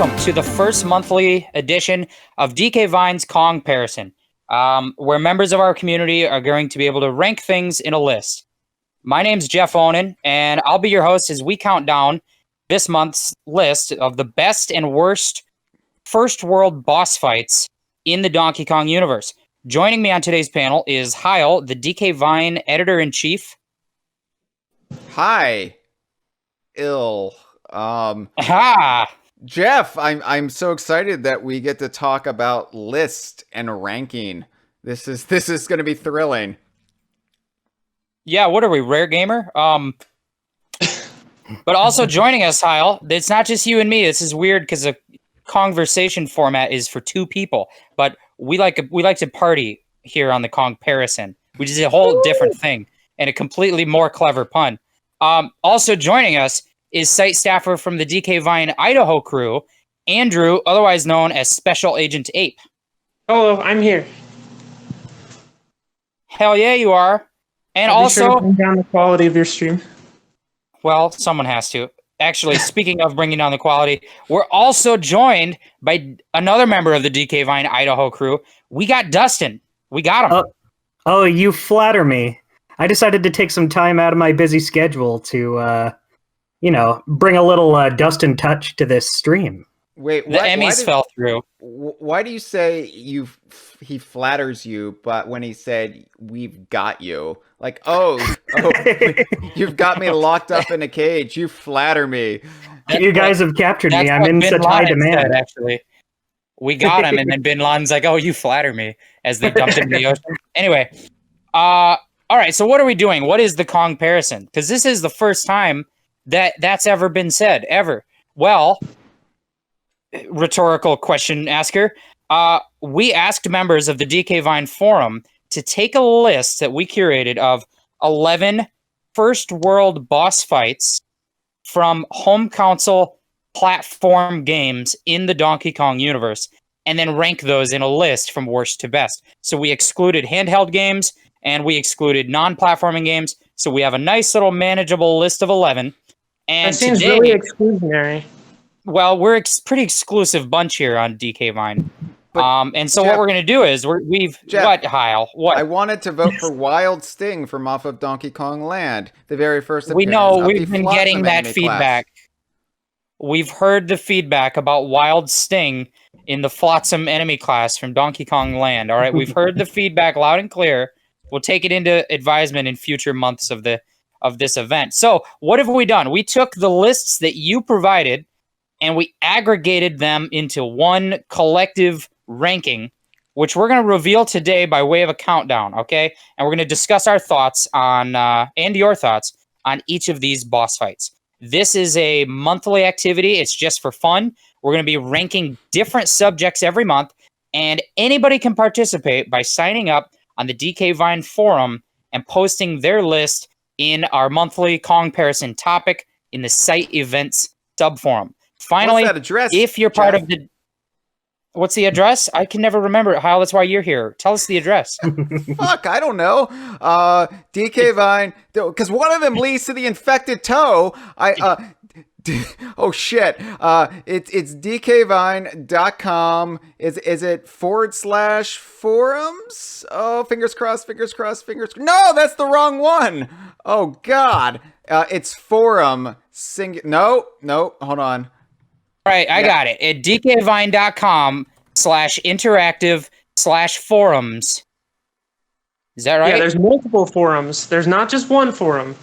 welcome to the first monthly edition of DK Vine's Kongparison, where members of our community are going to be able to rank things in a list. My name's Jeff Onan, and I'll be your host as we count down this month's list of the best and worst first world boss fights in the Donkey Kong universe. Joining me on today's panel is Hyle, the DK Vine editor-in-chief. Hi. Jeff, I'm so excited that we get to talk about list and ranking. This is going to be thrilling. Yeah, what are we, Rare Gamer? But also joining us, Hyle, it's not just you and me. This is weird because the conversation format is for two people, but we like to party here on the Kongparison, which is a whole different thing and a completely more clever pun. Also joining us is site staffer from the DK Vine Idaho crew, Andrew, otherwise known as SpecialAgentApe. Hello, I'm here. Hell yeah, you are. And I'll also, be sure to bring down the quality of your stream. Well, someone has to. Actually, speaking of bringing down the quality, we're also joined by another member of the DK Vine Idaho crew. We got Dustin. We got him. Oh, you flatter me. I decided to take some time out of my busy schedule to, bring a little Dustin touch to this stream. Wait, the Emmys fell through. Why do you say he flatters you, but when he said we've got you, like, oh, you've got me locked up in a cage. You flatter me. You guys have captured me. I'm in such high demand. Actually, we got him, and then Bin Laden's like, "Oh, you flatter me," as they dumped him in the ocean. Anyway, all right. So what are we doing? What is the Kongparison? Because this is the first time that's ever been said, ever. Well, rhetorical question asker. We asked members of the DK Vine forum to take a list that we curated of 11 first world boss fights from home console platform games in the Donkey Kong universe, and then rank those in a list from worst to best. So we excluded handheld games, and we excluded non-platforming games. So we have a nice little manageable list of 11. And that seems really exclusionary. Well, we're pretty exclusive bunch here on DK Vine. And so Jeff, what we're going to do is what, Hyle? What? I wanted to vote for Wild Sting from off of Donkey Kong Land, the very first appearance. We know we've been getting that feedback. Class. We've heard the feedback about Wild Sting in the Flotsam enemy class from Donkey Kong Land. All right, we've heard the feedback loud and clear. We'll take it into advisement in future months of this event. So what have we done? We took the lists that you provided and we aggregated them into one collective ranking, which we're going to reveal today by way of a countdown, okay? And we're going to discuss our thoughts on, and your thoughts on each of these boss fights. This is a monthly activity. It's just for fun. We're going to be ranking different subjects every month, and anybody can participate by signing up on the DK Vine forum and posting their list in our monthly Kongparison topic in the site events subforum. Finally, what's that address, if you're part of the... What's the address? I can never remember it, Hyle. That's why you're here. Tell us the address. Fuck, I don't know. DK Vine, because one of them leads to the infected toe. Oh shit. It's dkvine.com. Is it /forums? Oh, fingers crossed. No, that's the wrong one. Oh god. It's forum. No, hold on. All right, I got it. At dkvine.com/interactive/forums. Is that right? Yeah, there's multiple forums. There's not just one forum.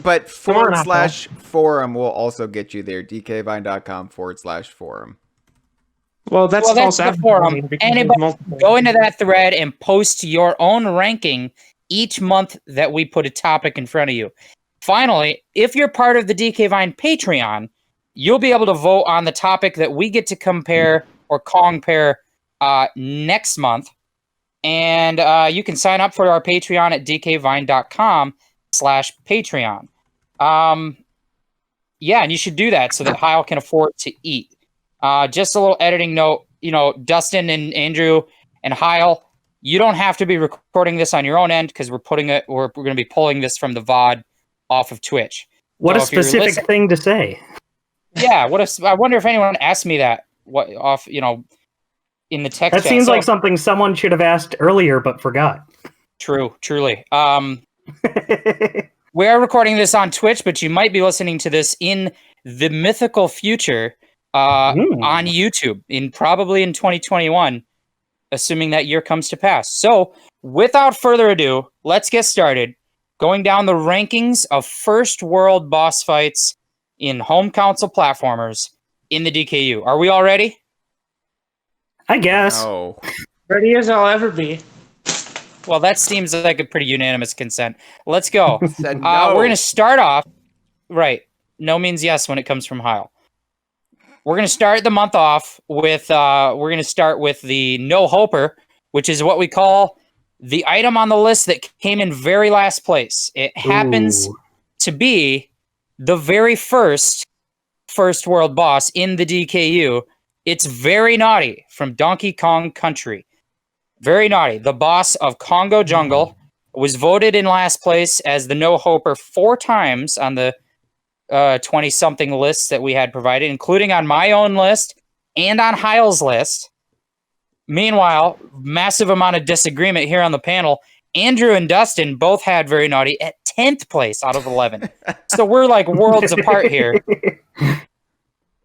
But /forum will also get you there. dkvine.com/forum. Well, that's the forum. Anybody go into that thread and post your own ranking each month that we put a topic in front of you. Finally, if you're part of the DK Vine Patreon, you'll be able to vote on the topic that we get to compare or Kongpare next month. And you can sign up for our Patreon at dkvine.com/Patreon. Yeah, and you should do that so that Hyle can afford to eat. Just a little editing note, Dustin and Andrew and Hyle, you don't have to be recording this on your own end because we're going to be pulling this from the VOD off of Twitch. What a specific thing to say. Yeah, I wonder if anyone asked me that what off, in the text That chat. seems So, like something someone should have asked earlier but forgot. truly. We are recording this on Twitch, but you might be listening to this in the mythical future on YouTube probably in 2021, assuming that year comes to pass. So, without further ado, let's get started. Going down the rankings of first world boss fights in home console platformers in the DKU. Are we all ready? I guess. No. Ready as I'll ever be. Well, that seems like a pretty unanimous consent. Let's go. Said no. We're going to start off. Right. No means yes when it comes from Hyle. We're going to start the month off with, we're going to start with the No Hoper, which is what we call the item on the list that came in very last place. It happens to be the very first world boss in the DKU. It's Very Gnawty from Donkey Kong Country. Very Gnawty, the boss of Congo Jungle, was voted in last place as the No Hoper 4 times on the 20-something lists that we had provided, including on my own list and on Hyle's list. Meanwhile, massive amount of disagreement here on the panel. Andrew and Dustin both had Very Gnawty at 10th place out of 11. So we're like worlds apart here.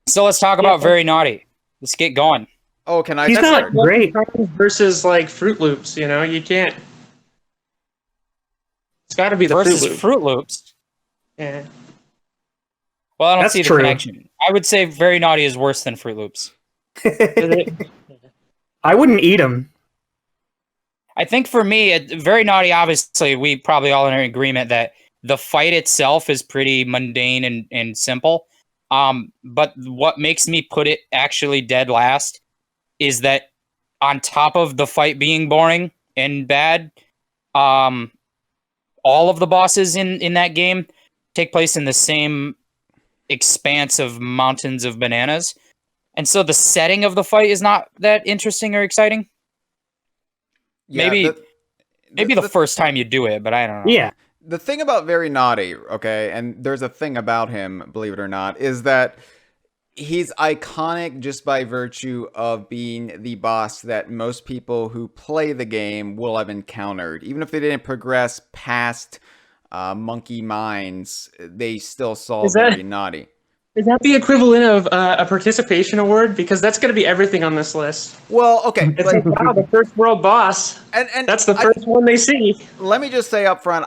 So let's talk about Very Gnawty. Let's get going. Oh, can I He's start? not great. Versus like Fruit Loops, you can't. It's got to be the Versus Fruit Loop. Fruit Loops. Yeah. Well, I don't That's see the true. connection. I would say Very Gnawty is worse than Fruit Loops. I wouldn't eat them. I think for me, Very Gnawty, obviously, we probably all are in agreement that the fight itself is pretty mundane and simple. But what makes me put it actually dead last is that on top of the fight being boring and bad, all of the bosses in that game take place in the same expanse of mountains of bananas. And so the setting of the fight is not that interesting or exciting. Yeah, Maybe the first time you do it, but I don't know. Yeah. The thing about Very Gnawty, okay, and there's a thing about him, believe it or not, is that he's iconic just by virtue of being the boss that most people who play the game will have encountered. Even if they didn't progress past Monkey Mines, they still saw Very Gnawty. Is that the equivalent of a participation award? Because that's going to be everything on this list. Well, okay, It's like, wow, the first world boss. and That's the first one they see. let me just say up front,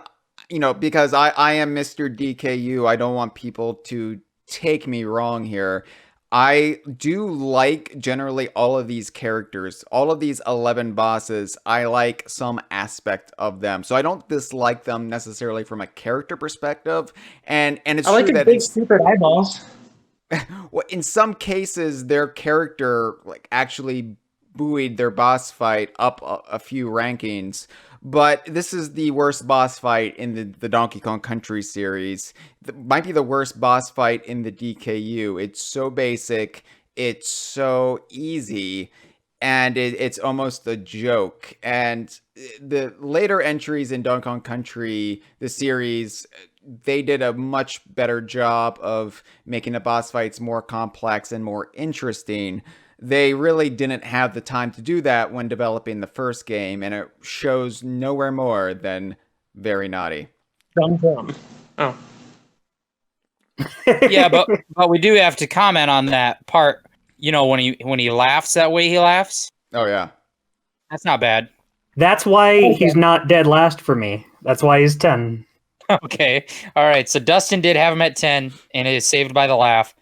because I am Mr. DKU, I don't want people to take me wrong here. I do like generally all of these characters, all of these 11 bosses. I like some aspect of them, so I don't dislike them necessarily from a character perspective. And it's I like true his that big stupid eyeballs. well, in some cases, their character actually buoyed their boss fight up a few rankings. But this is the worst boss fight in the Donkey Kong Country series. Might be the worst boss fight in the DKU. It's so basic. It's so easy. And it's almost a joke. And the later entries in Donkey Kong Country, the series, they did a much better job of making the boss fights more complex and more interesting. They really didn't have the time to do that when developing the first game, and it shows nowhere more than Very Gnawty. Dum. Oh. Yeah, but we do have to comment on that part. When he laughs that way, he laughs. Oh yeah, That's not bad. That's why he's not dead last for me. That's why he's 10. Okay, all right. So Dustin did have him at 10, and it is saved by the laugh.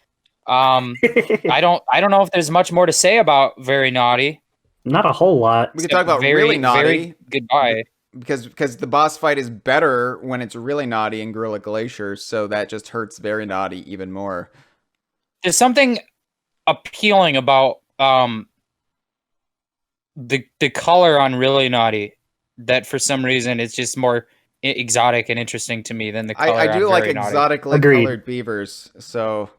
I don't know if there's much more to say about Very Gnawty. Not a whole lot. we can talk about really naughty Very goodbye. because the boss fight is better when it's really naughty in Gorilla Glacier, so that just hurts Very Gnawty even more. There's something appealing about the color on Really Gnawty that for some reason it's just more exotic and interesting to me than the color I do on like Very Gnawty. exotically Agreed. colored beavers, so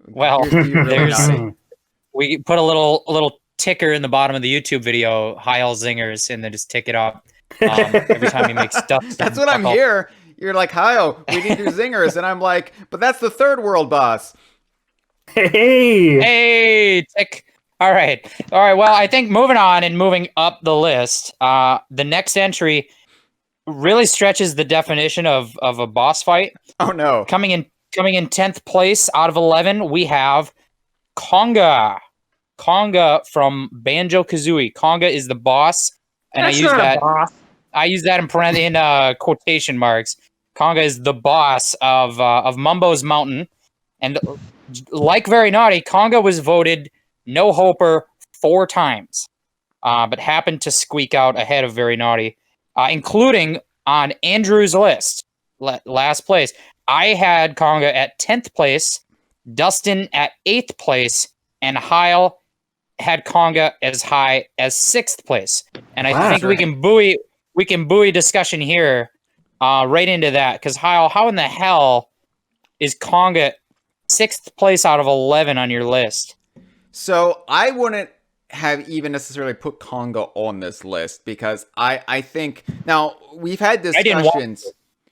Well, here's to you, Really there's- Gnawty. We put a little ticker in the bottom of the YouTube video, Hyle Zingers, and then just tick it up every time he makes stuff. That's what I'm here. You're like, Hyle, we need your zingers, and I'm like, but that's the third world boss. Hey! Hey, All right. Well, I think moving on and moving up the list, the next entry really stretches the definition of a boss fight. Oh no. Coming in 10th place out of 11, we have Conga. Conga from Banjo-Kazooie. Conga is the boss, and That's not a boss. I use that in quotation marks. Conga is the boss of Mumbo's Mountain, and like Very Gnawty, Conga was voted no hoper 4 times, but happened to squeak out ahead of Very Gnawty, including on Andrew's list, last place. I had Conga at 10th place, Dustin at 8th place, and Hyle had Conga as high as 6th place. And I think we can buoy discussion here right into that, because Hyle, how in the hell is Conga 6th place out of 11 on your list? So I wouldn't have even necessarily put Conga on this list because I think now we've had discussions.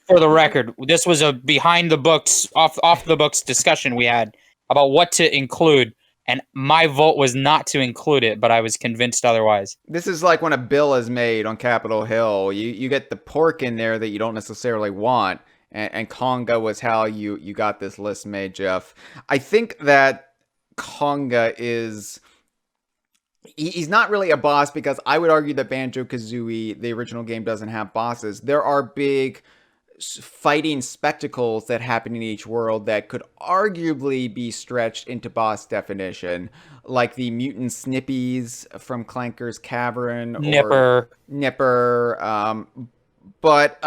For the record, this was a behind the books, off the books discussion we had about what to include, and my vote was not to include it, but I was convinced otherwise. This is like when a bill is made on Capitol Hill. You get the pork in there that you don't necessarily want, and Conga was how you got this list made, Jeff. I think that Conga is... He's not really a boss because I would argue that Banjo-Kazooie, the original game, doesn't have bosses. There are big fighting spectacles that happen in each world that could arguably be stretched into boss definition, like the mutant Snippies from Clanker's Cavern, or Nipper. But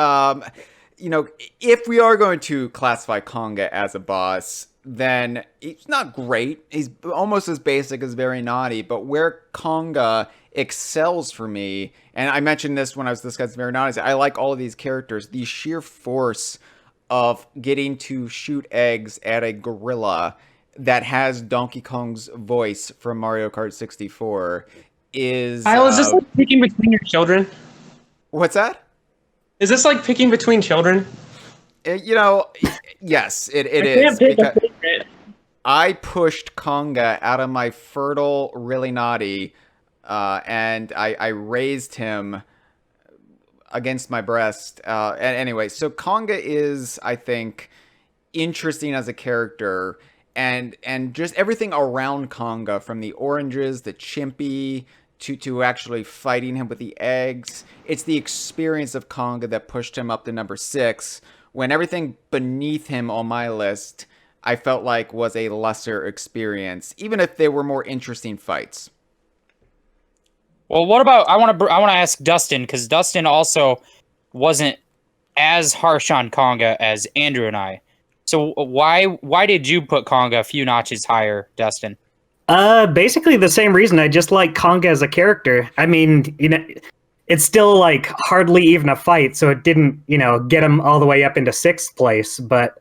you know, if we are going to classify Conga as a boss, then he's not great. He's almost as basic as Very Gnawty, but where Conga excels for me, and I mentioned this when I was discussing Very Gnawty, I like all of these characters. The sheer force of getting to shoot eggs at a gorilla that has Donkey Kong's voice from Mario Kart 64 is... Hyle, is this like picking between your children? What's that? Is this like picking between children? You know, yes, it can't is. pick a Because favorite. I pushed Conga out of my fertile Really Gnawty, and I raised him against my breast. Anyway, so Conga is, I think, interesting as a character, and just everything around Conga, from the oranges, the chimpy, to actually fighting him with the eggs. It's the experience of Conga that pushed him up to number 6, when everything beneath him on my list I felt like was a lesser experience, even if they were more interesting fights. Well, what about, I want to ask Dustin, because Dustin also wasn't as harsh on Conga as Andrew and I. So why did you put Conga a few notches higher, Dustin? Basically the same reason. I just like Conga as a character. I mean, you know, it's still like hardly even a fight, so it didn't, you know, get him all the way up into 6th place. But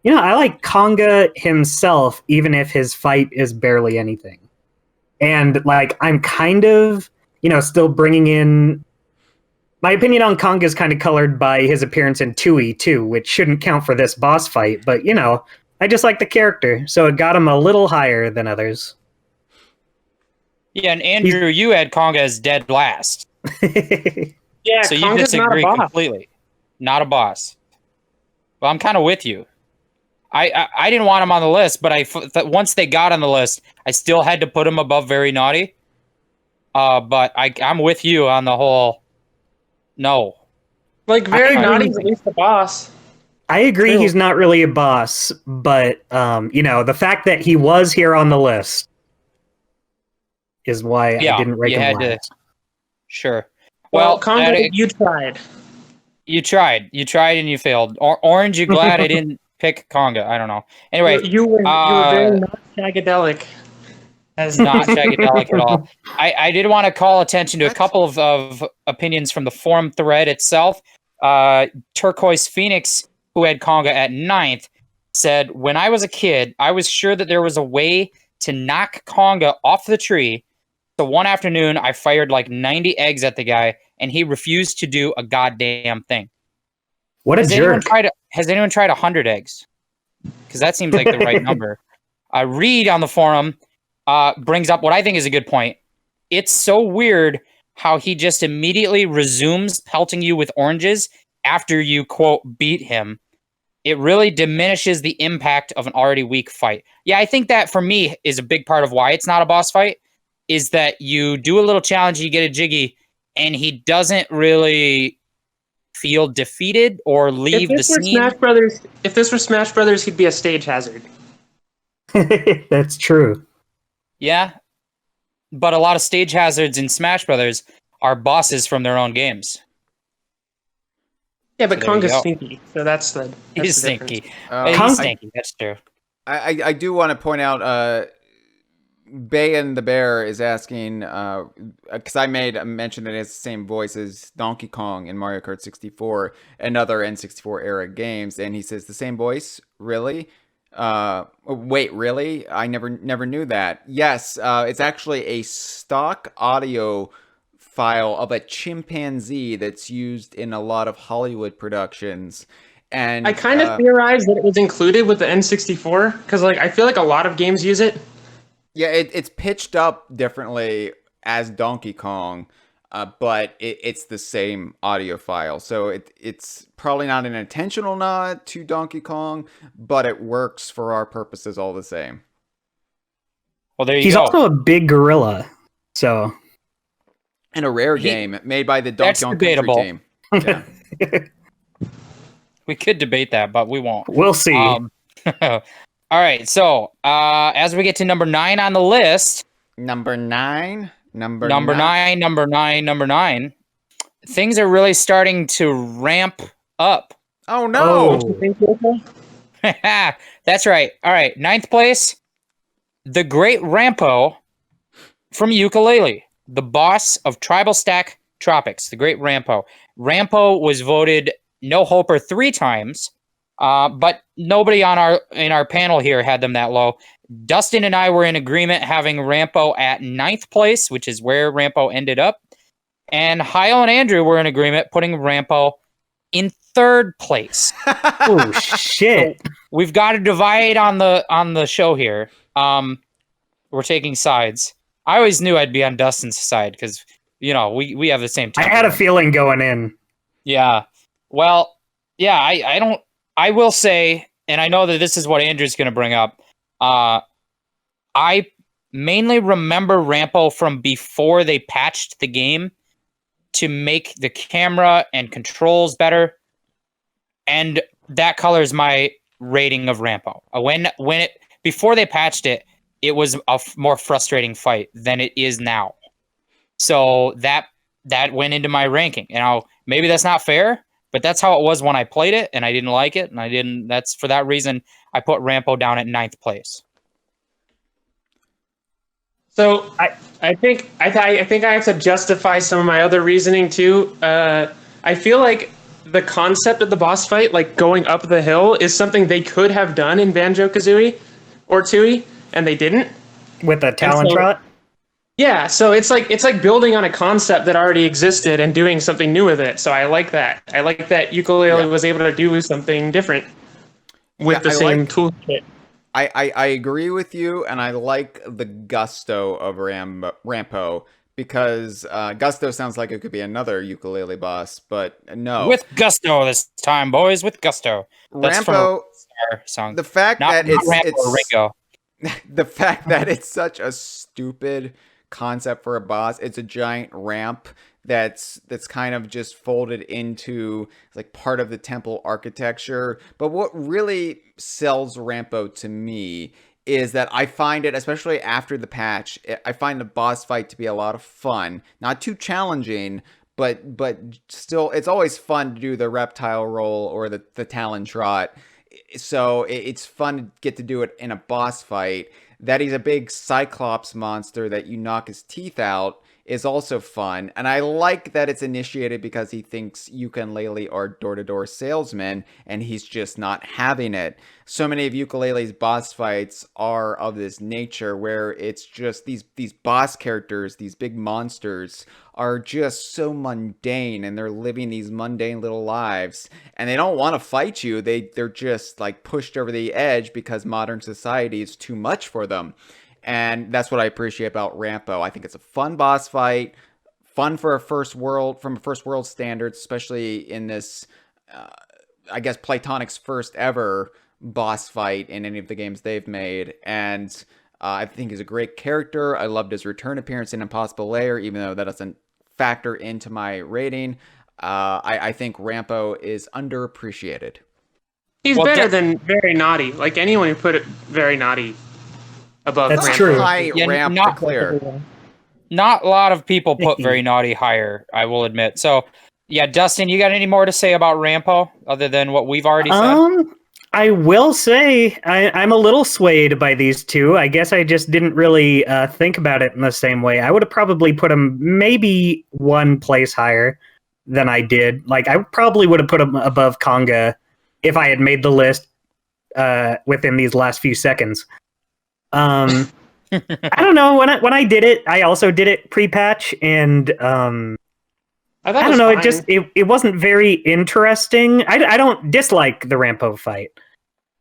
you know, I like Conga himself, even if his fight is barely anything. And like, I'm kind of, you know, still bringing in... My opinion on Conga is kind of colored by his appearance in Tooie, too, which shouldn't count for this boss fight. But, you know, I just like the character, so it got him a little higher than others. Yeah, and Andrew, you had Conga as dead last. Yeah, so you Conga's disagree not a boss. completely. Not a boss. Well, I'm kind of with you. I didn't want him on the list, but once they got on the list, I still had to put him above Very Gnawty. But I'm with you on the whole. No. Like, Very Gnawty's at least the boss. I agree. True. He's not really a boss, but you know, the fact that he was here on the list is why I didn't rank him last. Sure. Well, Conga, you tried. You tried and you failed. Orange, you glad I didn't pick Conga? I don't know. Anyway, you were very not shagadelic. That's not shagadelic at all. I did want to call attention to a couple of opinions from the forum thread itself. Turquoise Phoenix, who had Conga at 9th, said, "When I was a kid, I was sure that there was a way to knock Conga off the tree. So one afternoon, I fired like 90 eggs at the guy, and he refused to do a goddamn thing." What a jerk. Has anyone tried 100 eggs? Because that seems like the right number. Reed on the forum brings up what I think is a good point. It's so weird how he just immediately resumes pelting you with oranges after you, quote, beat him. It really diminishes the impact of an already weak fight. Yeah, I think that for me is a big part of why it's not a boss fight, is that you do a little challenge, you get a jiggy, and he doesn't really feel defeated or leave the scene. If this were Smash Brothers, he'd be a stage hazard. That's true. Yeah, but a lot of stage hazards in Smash Brothers are bosses from their own games. Yeah, but So there you Konga's go. stinky, so that's the He's the difference. stinky. He's stinky. That's true. I do want to point out, Bay and the Bear is asking, because I made a mention that it's the same voice as Donkey Kong in Mario Kart 64 and other N64 era games, and he says the same voice. Really? Wait, really? I never knew that. Yes, it's actually a stock audio file of a chimpanzee that's used in a lot of Hollywood productions. And I kind of theorized that it was included with the N64 because, like, I feel like a lot of games use it. yeah, it's pitched up differently as Donkey Kong, but it's the same audio file. So it's probably not an intentional nod to Donkey Kong, but it works for our purposes all the same. Well, there you He's go. also a big gorilla, so And a rare game made by the That's Donkey Kong Country debatable. team. Yeah. We could debate that, but we won't. we'll see. All right, so as we get to number 9 on the list, Number nine. number nine, things are really starting to ramp up. Oh no! That's right. All right, 9th place, the Great Rampo from Yooka-Laylee, the boss of Tribal Stack Tropics, the Great Rampo. Rampo was voted no hoper 3 times, but nobody in our panel here had them that low. Dustin and I were in agreement having Rampo at 9th place, which is where Rampo ended up. And Hyle and Andrew were in agreement putting Rampo in 3rd place. Oh shit! We've got to divide on the show here. We're taking sides. I always knew I'd be on Dustin's side because we have the same I temperament. had a feeling going in. Yeah. Well, yeah, I will say, and I know that this is what Andrew's going to bring up. I mainly remember Rampo from before they patched the game to make the camera and controls better. And that colors my rating of Rampo. Before they patched it, it was a more frustrating fight than it is now. So that went into my ranking. Maybe that's not fair, but that's how it was when I played it, and I didn't like it, and that's for that reason I put Rampo down at 9th place. So I think I have to justify some of my other reasoning too. I feel like the concept of the boss fight, like going up the hill, is something they could have done in Banjo-Kazooie or Tooie, and they didn't. With a Talon Trot? Yeah, so it's like building on a concept that already existed and doing something new with it. So I like that. I like that Yooka-Laylee was able to do something different with the same toolkit. I agree with you, and I like the gusto of Rampo because gusto sounds like it could be another Yooka-Laylee boss, but no. With gusto this time, boys. With gusto. That's Rampo. from a song. The fact that Rampo, Ringo. the fact that it's such a stupid concept for a boss. It's a giant ramp that's kind of just folded into like part of the temple architecture. But what really sells Rampo to me is that I find it, especially after the patch, I find the boss fight to be a lot of fun. Not too challenging, but still, it's always fun to do the reptile roll or the Talon Trot. So it's fun to get to do it in a boss fight. That he's a big Cyclops monster that you knock his teeth out is also fun. And I like that it's initiated because he thinks Yooka-Laylee are door-to-door salesmen, and he's just not having it. So many of Yooka-Laylee's boss fights are of this nature where it's just these boss characters, these big monsters, are just so mundane, and they're living these mundane little lives, and they don't want to fight you. They're just like pushed over the edge because modern society is too much for them. And that's what I appreciate about Rampo. I think it's a fun boss fight, fun for a first world standards, especially in this, I guess, Playtonic's first ever boss fight in any of the games they've made. And I think he's a great character. I loved his return appearance in Impossible Lair, even though that doesn't factor into my rating. I think Rampo is underappreciated. He's better than Very Gnawty. Like anyone who put it Very Gnawty above That's Rampo. true. High ramp to clear. Not a lot of people put Very Gnawty higher, I will admit. So, yeah, Dustin, you got any more to say about Rampo other than what we've already said? I will say I'm a little swayed by these two. I guess I just didn't really think about it in the same way. I would have probably put him maybe one place higher than I did. Like, I probably would have put him above Conga if I had made the list within these last few seconds. I don't know. When I did it, I also did it pre-patch, and I don't know. It wasn't very interesting. I don't dislike the Rampo fight.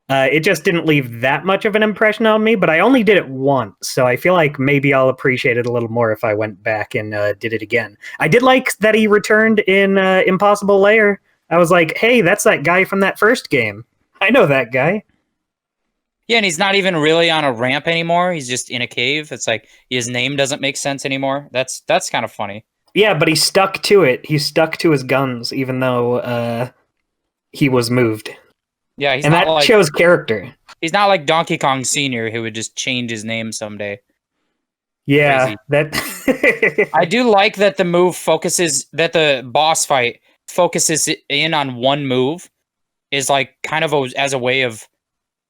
It just didn't leave that much of an impression on me. But I only did it once, so I feel like maybe I'll appreciate it a little more if I went back and did it again. I did like that he returned in Impossible Lair. I was like, hey, that's that guy from that first game. I know that guy. Yeah, and he's not even really on a ramp anymore. He's just in a cave. It's like his name doesn't make sense anymore. That's kind of funny. Yeah, but he stuck to it. He stuck to his guns, even though he was moved. Yeah, and that shows character. He's not like Donkey Kong Sr., who would just change his name someday. Yeah, that. I do like that that the boss fight focuses in on one move, is like kind of as a way of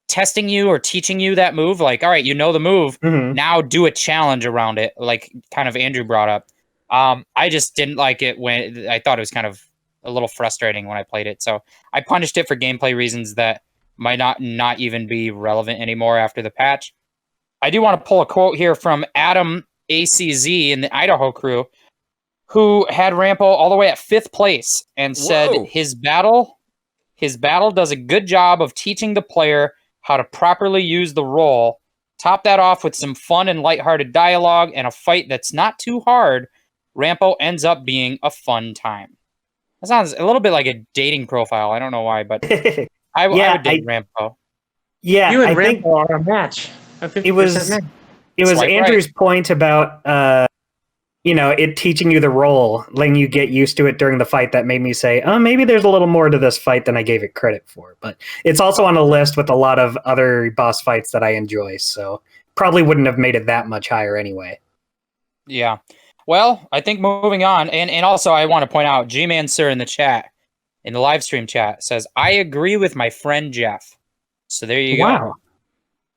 testing you or teaching you that move. Like, all right, you know the move, now do a challenge around it, like kind of Andrew brought up. I just didn't like it when I thought it was kind of a little frustrating when I played it. So I punished it for gameplay reasons that might not even be relevant anymore after the patch. I do want to pull a quote here from Adam ACZ in the Idaho crew, who had Rampo all the way at 5th place and said his battle does a good job of teaching the player how to properly use the role. Top that off with some fun and lighthearted dialogue and a fight that's not too hard. Rampo ends up being a fun time. That sounds a little bit like a dating profile. I don't know why, but I would date Rampo. Yeah, you and Rampo are a match. It was Andrew's point about it teaching you the role, letting you get used to it during the fight, that made me say, oh, maybe there's a little more to this fight than I gave it credit for. But it's also on a list with a lot of other boss fights that I enjoy, so probably wouldn't have made it that much higher anyway. Yeah. Well, I think moving on, and also I want to point out, G-Man Sir in the live stream chat, says, I agree with my friend Jeff. So there you go.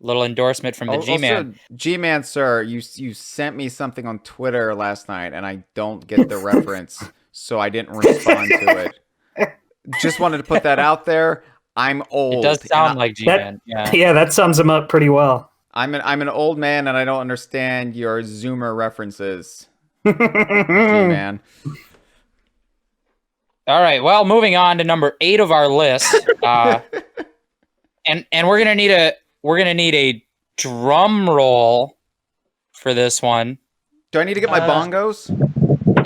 Little endorsement from the G-Man. Also, G-Man Sir, you sent me something on Twitter last night, and I don't get the reference, so I didn't respond to it. Just wanted to put that out there. I'm old. It does sound like G-Man. Yeah, that sums him up pretty well. I'm an old man, and I don't understand your Zoomer references. G-Man. All right. Well, moving on to number 8 of our list, and we're gonna need a drum roll for this one. Do I need to get my bongos?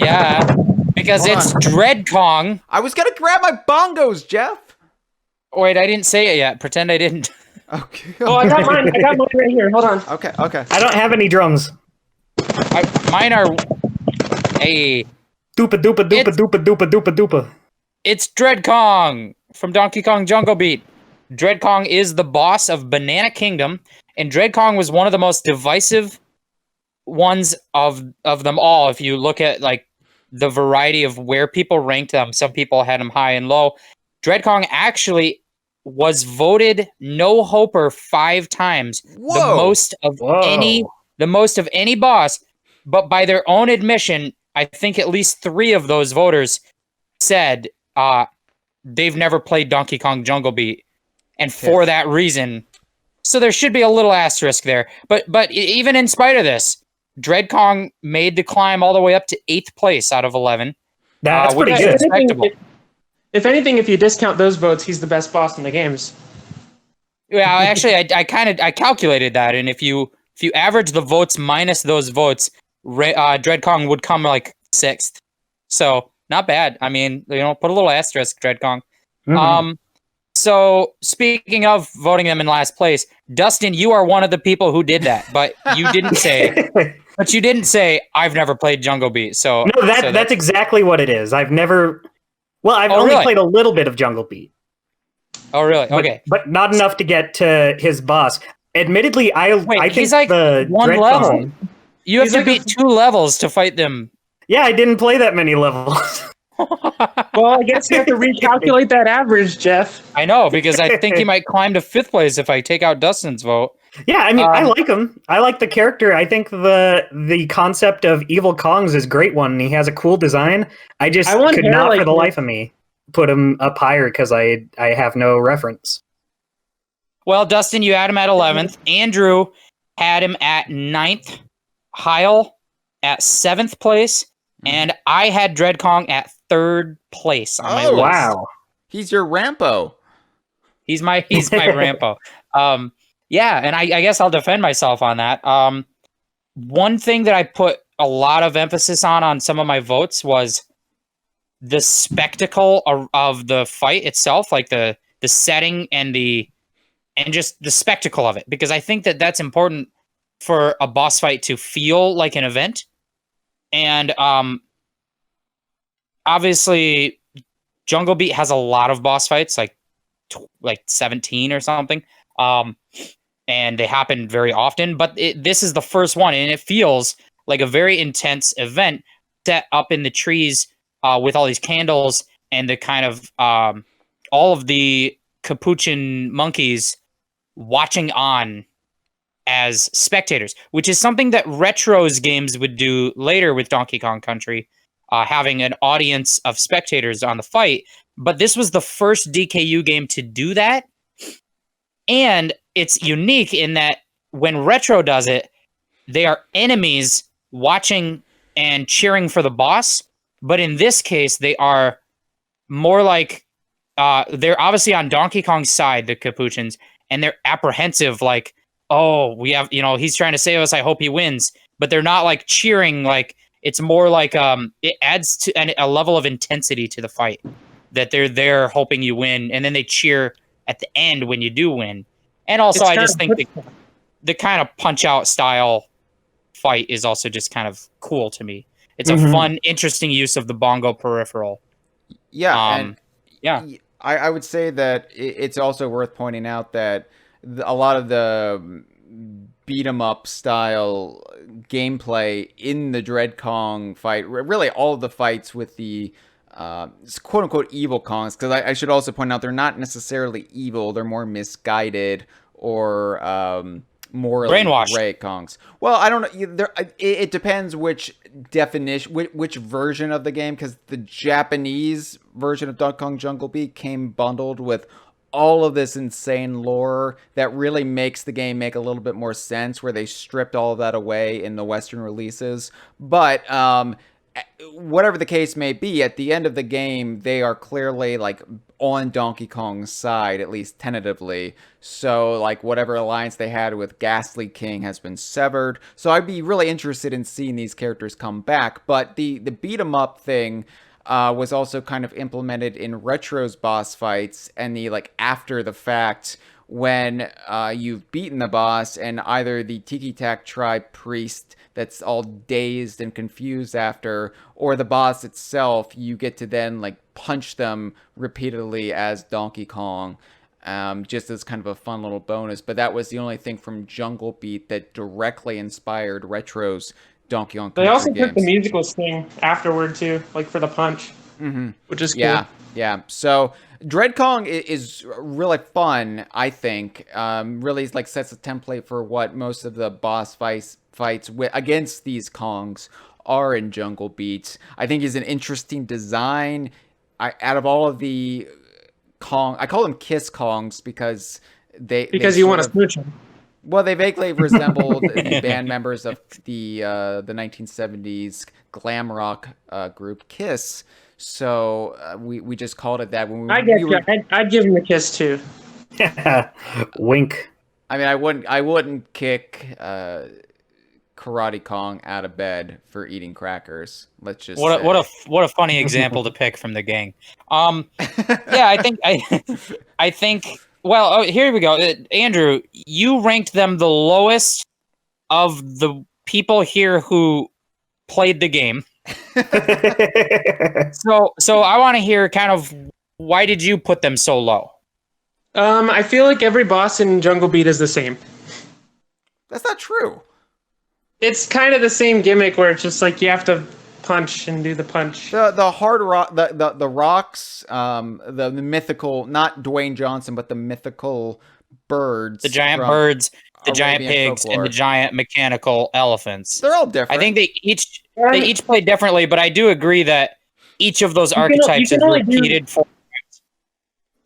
Yeah, because it's Dread Kong. I was gonna grab my bongos, Jeff. Wait, I didn't say it yet. Pretend I didn't. Okay. Oh, I got mine. I got mine right here. Hold on. Okay. I don't have any drums. Mine are a doopa doopa doopa doopa doopa doopa doopa. It's Dread Kong from Donkey Kong Jungle Beat. Dread Kong is the boss of Banana Kingdom, and Dread Kong was one of the most divisive ones of them all. If you look at like the variety of where people ranked them, some people had them high and low. Dread Kong actually was voted no hoper 5 times, the most of any boss. But by their own admission, I think at least 3 of those voters said they've never played Donkey Kong Jungle Beat, and for that reason, so there should be a little asterisk there. But even in spite of this, Dread Kong made the climb all the way up to 8th place out of 11. That's pretty good. If anything, if you discount those votes, he's the best boss in the games. Yeah, actually, I calculated that, and if you if you average the votes minus those votes, Dread Kong would come like 6th. So not bad. I mean, put a little asterisk, Dread Kong. So speaking of voting them in last place, Dustin, you are one of the people who did that, but you didn't say. But you didn't say I've never played Jungle Beat. So no, that's exactly what it is. I've never. Well, I've only played a little bit of Jungle Beat. Oh, really? Okay, but not enough to get to his boss. Admittedly, I think he's like the one Dread level. Kong, you have to beat 2 levels to fight them. Yeah, I didn't play that many levels. Well, I guess you have to recalculate that average, Jeff. I know, because I think he might climb to 5th place if I take out Dustin's vote. Yeah, I mean, I like him. I like the character. I think the concept of Evil Kongs is a great one. And he has a cool design. I just could not, for the life of me, put him up higher because I have no reference. Well, Dustin, you had him at 11th. Andrew had him at 9th. Hyle at 7th place. And I had Dread Kong at 3rd place on my list. Wow. He's your Rampo. He's my Rampo. Yeah, and I guess I'll defend myself on that. One thing that I put a lot of emphasis on some of my votes was the spectacle of the fight itself, like the setting and just the spectacle of it, because I think that that's important for a boss fight to feel like an event. And obviously, Jungle Beat has a lot of boss fights, like 17 or something. And they happen very often, but this is the first one, and it feels like a very intense event set up in the trees with all these candles and the kind of all of the capuchin monkeys watching on as spectators, which is something that Retro's games would do later with Donkey Kong Country, having an audience of spectators on the fight. But this was the first DKU game to do that. And it's unique in that when Retro does it, they are enemies watching and cheering for the boss. But in this case, they are more like, they're obviously on Donkey Kong's side, the Capuchins, and they're apprehensive, like, oh, we have, he's trying to save us, I hope he wins. But they're not like cheering, like, it's more like, it adds to a level of intensity to the fight, that they're there hoping you win, and then they cheer at the end when you do win. And also, I just think the kind of punch-out style fight is also just kind of cool to me. It's a fun, interesting use of the bongo peripheral. Yeah, I would say that it's also worth pointing out that a lot of the beat-em-up style gameplay in the Dread Kong fight, really all of the fights with the quote-unquote evil Kongs, because I should also point out they're not necessarily evil, they're more misguided or morally brainwashed gray Kongs. Well, I don't know. It depends which definition, which version of the game, because the Japanese version of Donkey Kong Jungle Beat came bundled with all of this insane lore that really makes the game make a little bit more sense, where they stripped all of that away in the Western releases. But whatever the case may be, at the end of the game, they are clearly like on Donkey Kong's side, at least tentatively. So like whatever alliance they had with Ghastly King has been severed. So I'd be really interested in seeing these characters come back. But the beat 'em up thing was also kind of implemented in Retro's boss fights, and the like after the fact, when you've beaten the boss and either the Tiki Tak tribe priest that's all dazed and confused after, or the boss itself, you get to then like punch them repeatedly as Donkey Kong, just as kind of a fun little bonus. But that was the only thing from Jungle Beat that directly inspired Retro's Donkey Kong Country They also games. took the musical sting afterward too, like for the punch, which is cool. Yeah. So Dread Kong is really fun, I think. Really like sets a template for what most of the boss fights against these Kongs are in Jungle Beat. I think he's an interesting design. Out of all of the Kong, I call them Kiss Kongs because you want to smooch him. Well, they vaguely resembled the band members of the 1970s glam rock group Kiss. So we just called it that when I'd give him a kiss too. Wink. I mean, I wouldn't kick Karate Kong out of bed for eating crackers. Let's just say. What a funny example to pick from the gang. Yeah, I think. Well, here we go. Andrew, you ranked them the lowest of the people here who played the game. So I want to hear kind of why did you put them so low? I feel like every boss in Jungle Beat is the same. That's not true. It's kind of the same gimmick where it's just like you have to punch and do the punch. The hard rock, the rocks, the mythical, not Dwayne Johnson, but the mythical birds, The giant birds, the giant Arabian pigs, folklore. and the giant mechanical elephants. They're all different. I think they each play differently, but I do agree that each of those can- archetypes you is can only do- repeated for.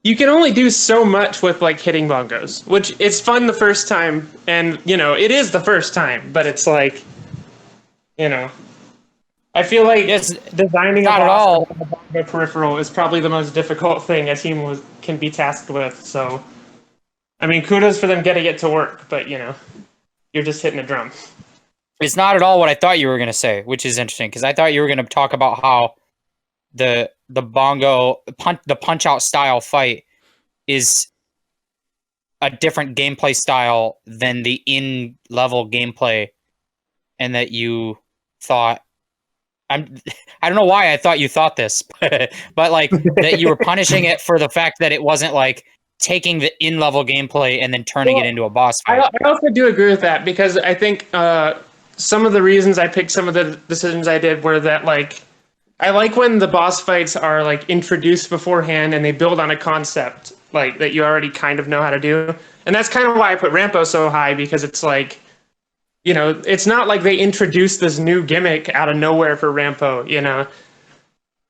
You can only do so much with like hitting bongos, which it's fun the first time, and it is the first time, but it's like, I feel like Yes, designing a not at boss all. with a bongo peripheral is probably the most difficult thing a team can be tasked with. So, I mean, kudos for them getting it to work, but you're just hitting a drum. It's not at all what I thought you were going to say, which is interesting because I thought you were going to talk about how the bongo punch out style fight is a different gameplay style than the in level gameplay, and that you thought I don't know why I thought you thought this, but like that you were punishing it for the fact that it wasn't like taking the in level gameplay and then turning it into a boss fight. I also do agree with that because I think some of the reasons I picked some of the decisions I did were that like I like when the boss fights are like introduced beforehand and they build on a concept like that you already kind of know how to do, and that's kind of why I put Rampo so high because it's like it's not like they introduced this new gimmick out of nowhere for Rampo.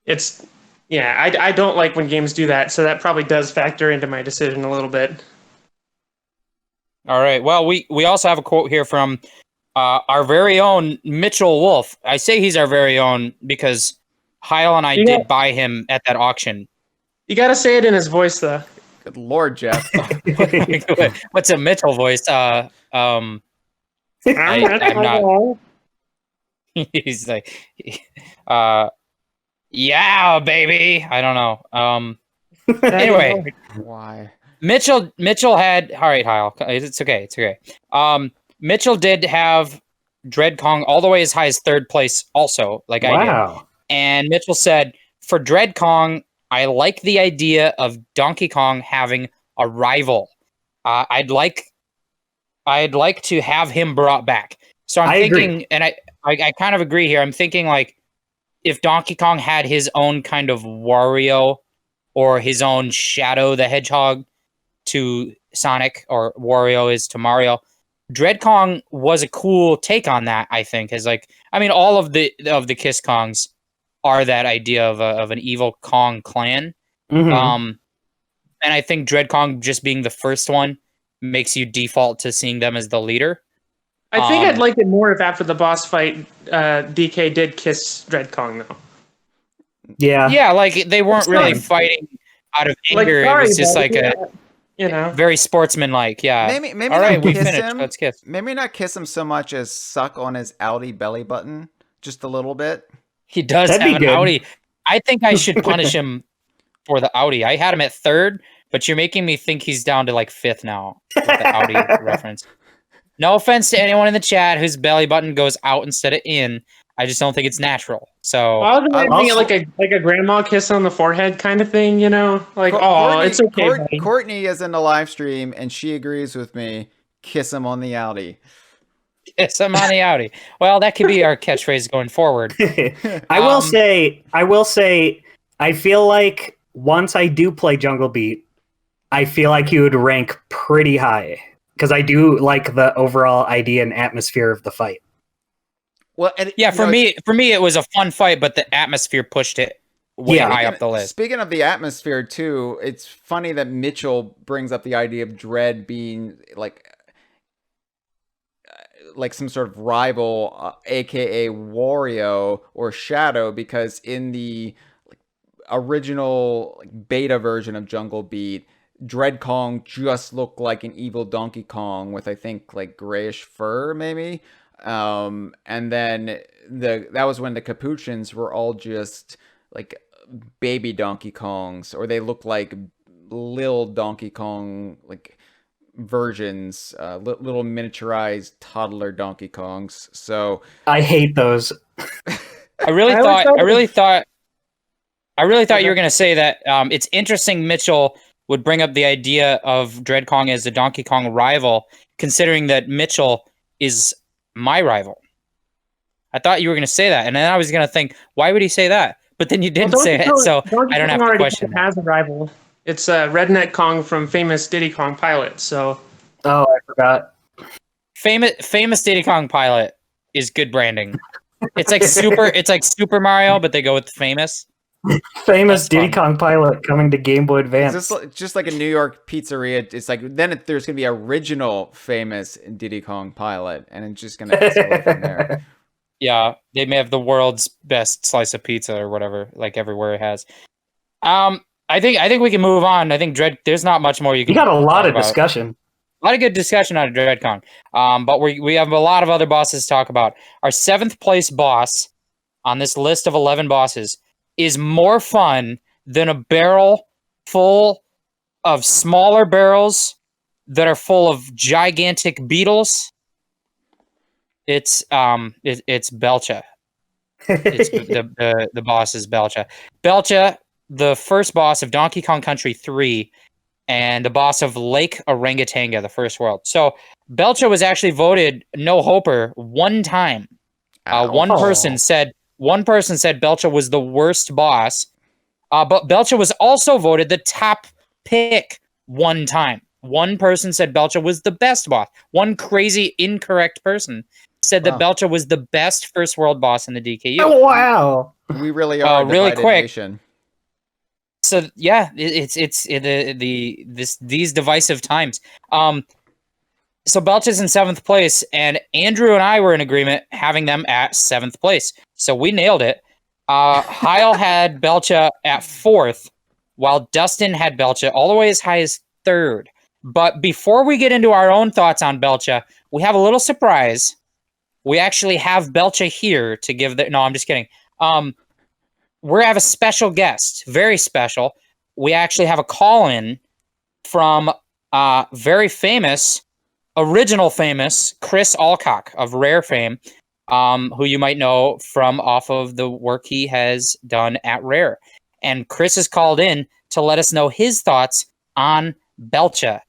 It's I don't like when games do that, so that probably does factor into my decision a little bit. All right. Well, we also have a quote here from our very own Mitchell Wolf. I say he's our very own because Hyle and I did buy him at that auction. You got to say it in his voice, though. Good Lord, Jeff. What's a Mitchell voice? I'm not. He's like, yeah, baby. I don't know. Anyway, Why? Mitchell had. All right, Hyle. It's okay. It's okay. Mitchell did have Dread Kong all the way as high as third place, also, like I did. And Mitchell said, for Dread Kong, I like the idea of Donkey Kong having a rival. I'd like to have him brought back. So I'm thinking, agree. And I kind of agree here. I'm thinking like if Donkey Kong had his own kind of Wario or his own Shadow the Hedgehog to Sonic, or Wario is to Mario, Dread Kong was a cool take on that. I think is like, I mean, all of the Kiss Kongs are that idea of an evil Kong clan. Mm-hmm. And I think Dread Kong just being the first one makes you default to seeing them as the leader. I think I'd like it more if after the boss fight, DK did kiss Dread Kong, though. Yeah, like they weren't really fighting out of anger. Like, it was just like very sportsmanlike. Yeah. Maybe all right, we finished. Him. Let's kiss. Maybe not kiss him so much as suck on his outie belly button just a little bit. He does have an outie. I think I should punish him for the outie. I had him at third, but you're making me think he's down to like fifth now with the outie reference. No offense to anyone in the chat whose belly button goes out instead of in. I just don't think it's natural. So I was thinking like a grandma kiss on the forehead kind of thing, Like, it's okay. Courtney is in the live stream and she agrees with me. Kiss him on the outie. Kiss him on the outie. Well, that could be our catchphrase going forward. I will say, I feel like once I do play Jungle Beat, I feel like he would rank pretty high. Because I do like the overall idea and atmosphere of the fight. Well, for me, it was a fun fight, but the atmosphere pushed it way high up the list. Speaking of the atmosphere, too, it's funny that Mitchell brings up the idea of Dread being like some sort of rival, aka Wario or Shadow, because in the original beta version of Jungle Beat, Dread Kong just looked like an evil Donkey Kong with, I think, like grayish fur, maybe. And then that was when the Capuchins were all just like baby Donkey Kongs, or they looked like little Donkey Kong like versions, little miniaturized toddler Donkey Kongs. So I hate those. I really thought you were going to say that it's interesting Mitchell would bring up the idea of Dread Kong as a Donkey Kong rival, considering that Mitchell is my rival. I thought you were going to say that, and then I was going to think, why would he say that? But then you didn't say it, so I don't have to question. Has a rival. It's Redneck Kong from famous Diddy Kong Pilot. So. Oh, I forgot. Famous Diddy Kong Pilot is good branding. It's like Super Mario, but they go with famous. Famous Diddy Kong Pilot coming to Game Boy Advance. It's just like a New York pizzeria. It's like there's gonna be original famous Diddy Kong Pilot, and it's just gonna escalate from there. Yeah, they may have the world's best slice of pizza or whatever, like everywhere it has. I think we can move on. I think there's not much more you can. You got a lot of discussion. A lot of good discussion out of Dread Kong. But we have a lot of other bosses to talk about. Our 7th place boss on this list of 11 bosses is more fun than a barrel full of smaller barrels that are full of gigantic beetles. It's Belcha. It's the boss is Belcha. Belcha, the first boss of Donkey Kong Country 3, and the boss of Lake Orangutanga, the first world. So Belcha was actually voted no hoper one time. One person said Belcha was the worst boss, but Belcha was also voted the top pick one time. One person said Belcha was the best boss. One crazy incorrect person said that Belcha was the best first world boss in the DKU. Oh, wow. We really are really quick. Nation. So yeah, these divisive times. So Belcha's in 7th place, and Andrew and I were in agreement having them at 7th place. So we nailed it. Hyle had Belcha at 4th, while Dustin had Belcha all the way as high as 3rd. But before we get into our own thoughts on Belcha, we have a little surprise. We actually have Belcha here to give the... No, I'm just kidding. We have a special guest, very special. We actually have a call-in from very famous, original famous Chris Alcock of Rare fame, who you might know from off of the work he has done at Rare. And Chris has called in to let us know his thoughts on Belcha.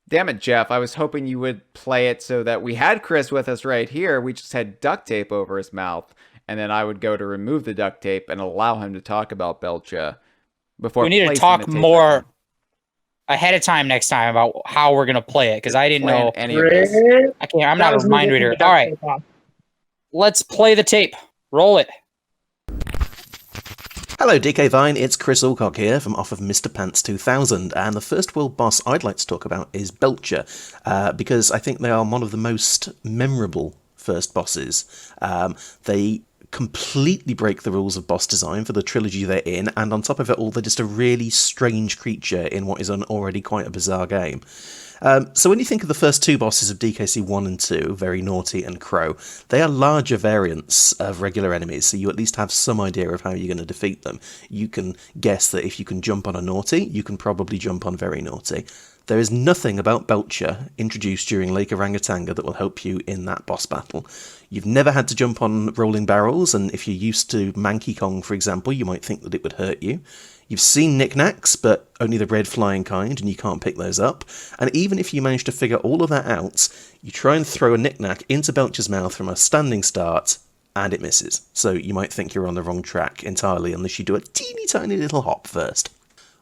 Damn it, Jeff. I was hoping you would play it so that we had Chris with us right here. We just had duct tape over his mouth. And then I would go to remove the duct tape and allow him to talk about Belcha before. We need to talk more ahead of time next time about how we're gonna play it, because I didn't know any of this. I'm not a mind reader. All right, let's play the tape. Roll it. Hello DK Vine, it's Chris Alcock here from off of Mr. Pants 2000, and the first world boss I'd like to talk about is Belcha, because I think they are one of the most memorable first bosses. They completely break the rules of boss design for the trilogy they're in, and on top of it all, they're just a really strange creature in what is an already quite a bizarre game. So when you think of the first 2 bosses of DKC 1 and 2, Very Gnawty and Crow, they are larger variants of regular enemies, so you at least have some idea of how you're going to defeat them. You can guess that if you can jump on a Gnawty, you can probably jump on Very Gnawty. There is nothing about Belcha introduced during Lake Orangutanga that will help you in that boss battle. You've never had to jump on rolling barrels, and if you're used to Manky Kong, for example, you might think that it would hurt you. You've seen knickknacks, but only the red flying kind, and you can't pick those up. And even if you manage to figure all of that out, you try and throw a knickknack into Belcha's mouth from a standing start, and it misses. So you might think you're on the wrong track entirely, unless you do a teeny tiny little hop first.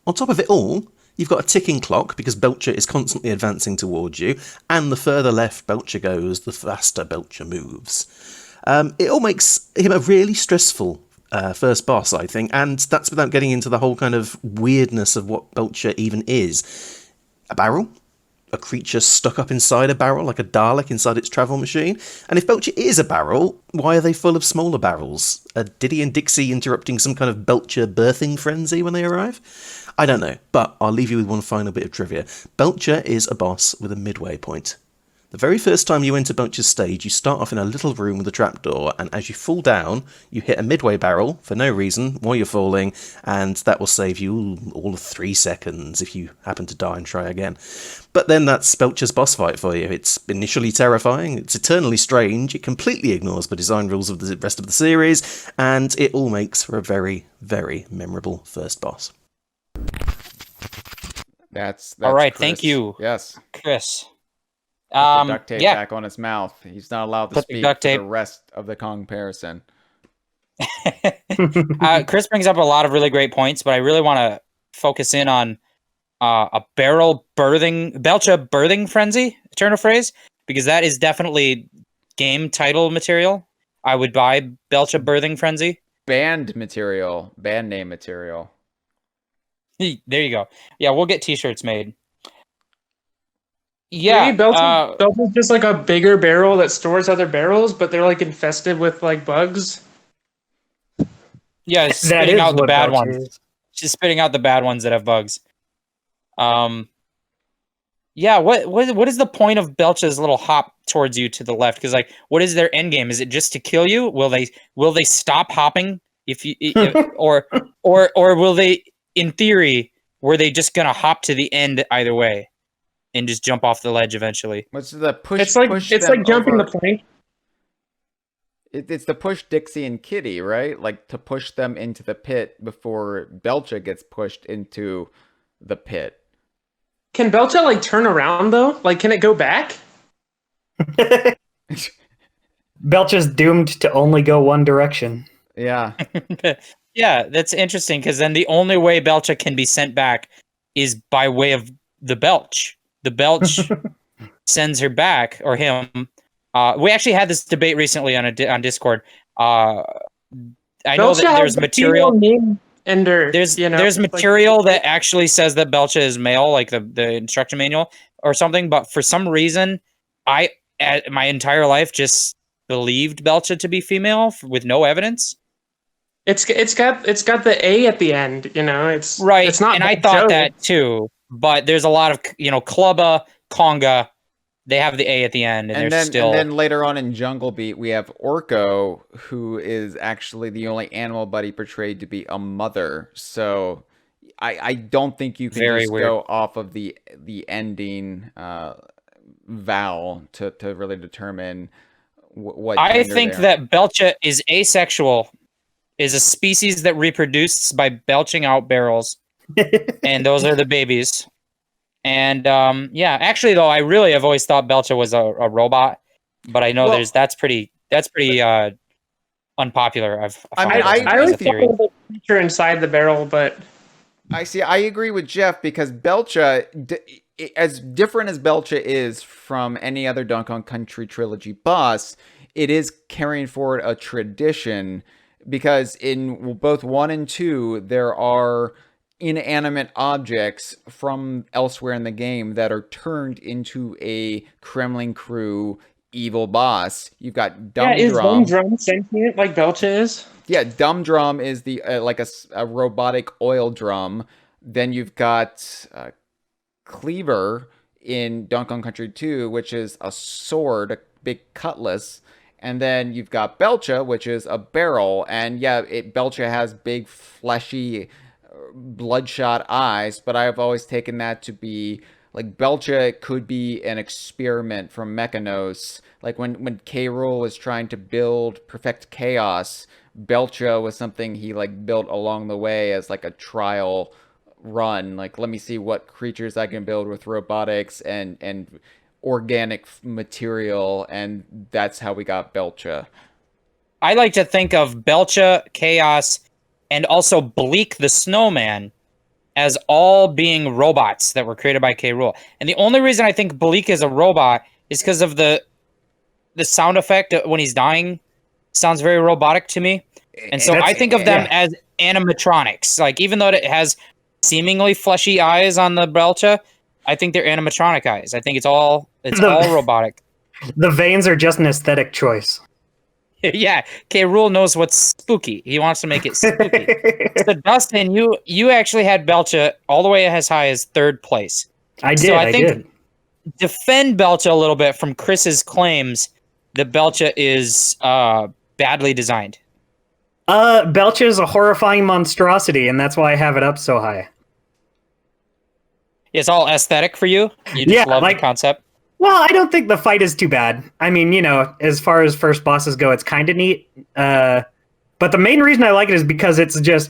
On top of it all, you've got a ticking clock, because Belcha is constantly advancing towards you, and the further left Belcha goes, the faster Belcha moves. It all makes him a really stressful first boss, I think, and that's without getting into the whole kind of weirdness of what Belcha even is. A barrel? A creature stuck up inside a barrel, like a Dalek inside its travel machine? And if Belcha is a barrel, why are they full of smaller barrels? Are Diddy and Dixie interrupting some kind of Belcha birthing frenzy when they arrive? I don't know, but I'll leave you with one final bit of trivia. Belcha is a boss with a midway point. The very first time you enter Belcha's stage, you start off in a little room with a trapdoor, and as you fall down, you hit a midway barrel for no reason while you're falling, and that will save you all of 3 seconds if you happen to die and try again. But then that's Belcha's boss fight for you. It's initially terrifying, it's eternally strange, it completely ignores the design rules of the rest of the series, and it all makes for a very, very memorable first boss. That's all right. Chris. Thank you. Yes, Chris. Put the duct tape back on his mouth. He's not allowed to Put speak the for the rest of the Kongparison. Chris brings up a lot of really great points, but I really want to focus in on a Belcha birthing frenzy, turn of phrase, because that is definitely game title material. I would buy Belcha birthing frenzy. Band name material. There you go. Yeah, we'll get t-shirts made. Yeah, maybe Belcha's just like a bigger barrel that stores other barrels, but they're like infested with like bugs. Yeah, it's spitting out the bad ones. She's spitting out the bad ones that have bugs. Yeah, what is the point of Belcha's little hop towards you to the left? Because like, what is their end game? Is it just to kill you? Will they stop hopping if you or will they? In theory, were they just gonna hop to the end either way? And just jump off the ledge eventually. What's the push? It's like jumping over. the plank. It's the push Dixie and Kitty, right? Like to push them into the pit before Belcha gets pushed into the pit. Can Belcha like turn around though? Like, can it go back? Belcha's doomed to only go one direction. Yeah. Yeah, that's interesting because then the only way Belcha can be sent back is by way of the Belch. The Belch sends her back, or him. We actually had this debate recently on Discord. I know that there's material. There's material that actually says that Belcha is male, like the instruction manual or something. But for some reason, my entire life just believed Belcha to be female with no evidence. It's got the A at the end, you know. It's right, it's not. And I thought that too. But there's a lot of, Clubba, Conga, they have the A at the end, and then later on in Jungle Beat, we have Orko, who is actually the only animal buddy portrayed to be a mother. So I don't think you can go off of the ending vowel to really determine what. I think that Belcha is asexual, is a species that reproduces by belching out barrels. And those are the babies. And yeah, actually though, I really have always thought Belcha was a robot, but I know that's pretty unpopular. I always thought it was a creature inside the barrel, but I agree with Jeff because Belcha, as different as Belcha is from any other Donkey Kong Country trilogy boss, it is carrying forward a tradition because in both 1 and 2 there are inanimate objects from elsewhere in the game that are turned into a Kremlin crew evil boss. You've got Dumb Drum. Is Dumb Drum sentient like Belcha is? Yeah, Dumb Drum is the like a robotic oil drum. Then you've got Cleaver in Donkey Kong Country 2, which is a sword, a big cutlass. And then you've got Belcha, which is a barrel. And yeah, Belcha has big, fleshy, bloodshot eyes, but I've always taken that to be like Belcha could be an experiment from Mechanos. Like when K. Rool was trying to perfect chaos, Belcha was something he like built along the way as like a trial run. Like, let me see what creatures I can build with robotics and organic material, and that's how we got Belcha. I like to think of Belcha, Chaos, and also Bleak the Snowman as all being robots that were created by K. Rool. And the only reason I think Bleak is a robot is because of the sound effect when he's dying. Sounds very robotic to me. And so I think of them as animatronics. Like, even though it has seemingly fleshy eyes on the Belcha, I think they're animatronic eyes. I think it's all robotic. The veins are just an aesthetic choice. Yeah, K. Rule knows what's spooky. He wants to make it spooky. So Dustin, you actually had Belcha all the way as high as 3rd place. I did. So I did. Defend Belcha a little bit from Chris's claims that Belcha is badly designed. Belcha is a horrifying monstrosity, and that's why I have it up so high. It's all aesthetic for you? You just love the concept? Well, I don't think the fight is too bad. I mean, as far as first bosses go, it's kind of neat. But the main reason I like it is because it's just...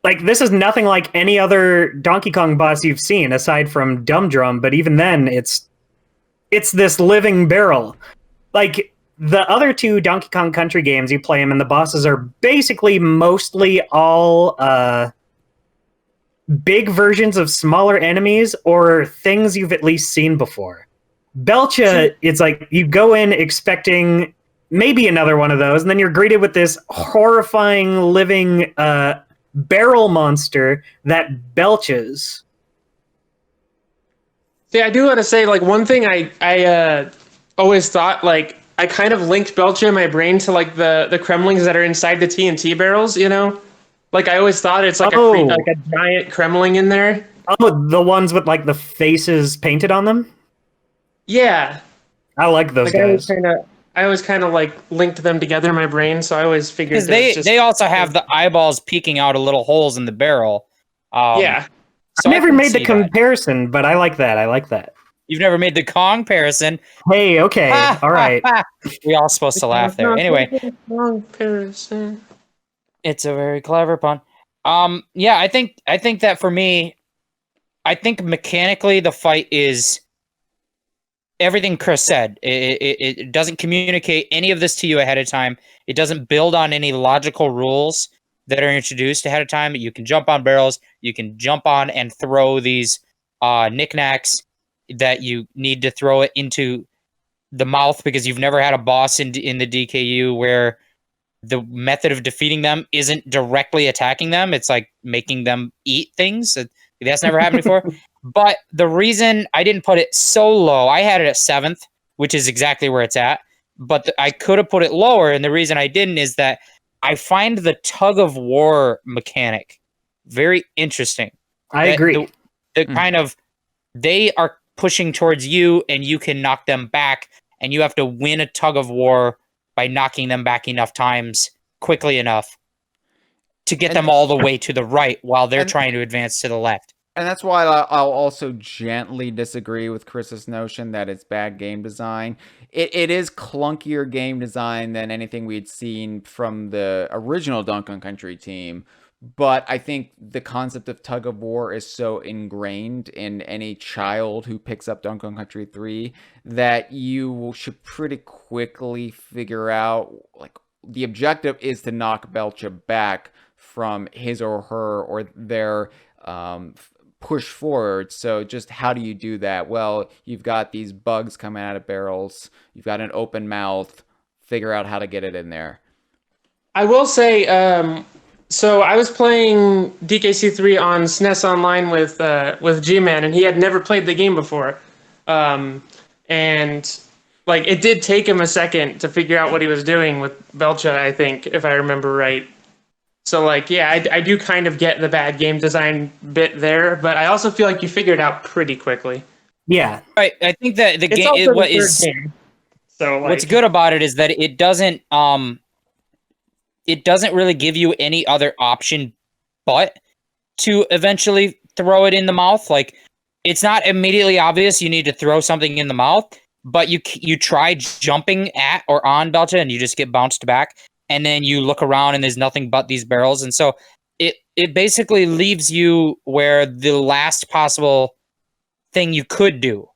Like, this is nothing like any other Donkey Kong boss you've seen, aside from Dum Drum, but even then, it's this living barrel. Like, the other 2 Donkey Kong Country games, you play them, and the bosses are basically mostly all big versions of smaller enemies or things you've at least seen before. Belcha, it's like, you go in expecting maybe another one of those, and then you're greeted with this horrifying living... barrel monster that belches. See, I do want to say, like, one thing I always thought, like, I kind of linked Belcha in my brain to, like, the Kremlings that are inside the TNT barrels, Like, I always thought it's like a giant Kremling in there. Oh, the ones with, like, the faces painted on them? Yeah. I like those guys. I always kind of like linked them together in my brain, so I always figured because they also have the eyeballs peeking out of little holes in the barrel. Yeah, so I never made the comparison, but I like that. You've never made the Kongparison. Hey, okay, all right. We all supposed to laugh there. Anyway, Kongparison. It's a very clever pun. Yeah, I think that for me, I think mechanically the fight is. Everything Chris said, it doesn't communicate any of this to you ahead of time. It doesn't build on any logical rules that are introduced ahead of time. You can jump on barrels. You can jump on and throw these knickknacks that you need to throw it into the mouth because you've never had a boss in the DKU where the method of defeating them isn't directly attacking them. It's like making them eat things. That's never happened before. But the reason I didn't put it so low, I had it at 7th, which is exactly where it's at. But I could have put it lower, and the reason I didn't is that I find the tug of war mechanic very interesting. I agree. The kind of they are pushing towards you, and you can knock them back, and you have to win a tug of war by knocking them back enough times quickly enough to get them all the way to the right while they're trying to advance to the left. And that's why I'll also gently disagree with Chris's notion that it's bad game design. It is clunkier game design than anything we'd seen from the original Donkey Kong Country team. But I think the concept of tug of war is so ingrained in any child who picks up Donkey Kong Country 3 that you should pretty quickly figure out, like, the objective is to knock Belcha back from his or her or their push forward. So just how do you do that? Well, you've got these bugs coming out of barrels. You've got an open mouth. Figure out how to get it in there. I will say, so I was playing DKC3 on SNES Online with G-Man, and he had never played the game before. And like it did take him a second to figure out what he was doing with Belcha, I think, if I remember right. So, like, yeah, I do kind of get the bad game design bit there, but I also feel like you figured it out pretty quickly. Yeah. Right. I think that the game, game. So, like, what's good about it is that it doesn't really give you any other option but to eventually throw it in the mouth. Like, it's not immediately obvious you need to throw something in the mouth, but you try jumping at or on Belcha and you just get bounced back. And then you look around and there's nothing but these barrels. And so it basically leaves you where the last possible thing you could do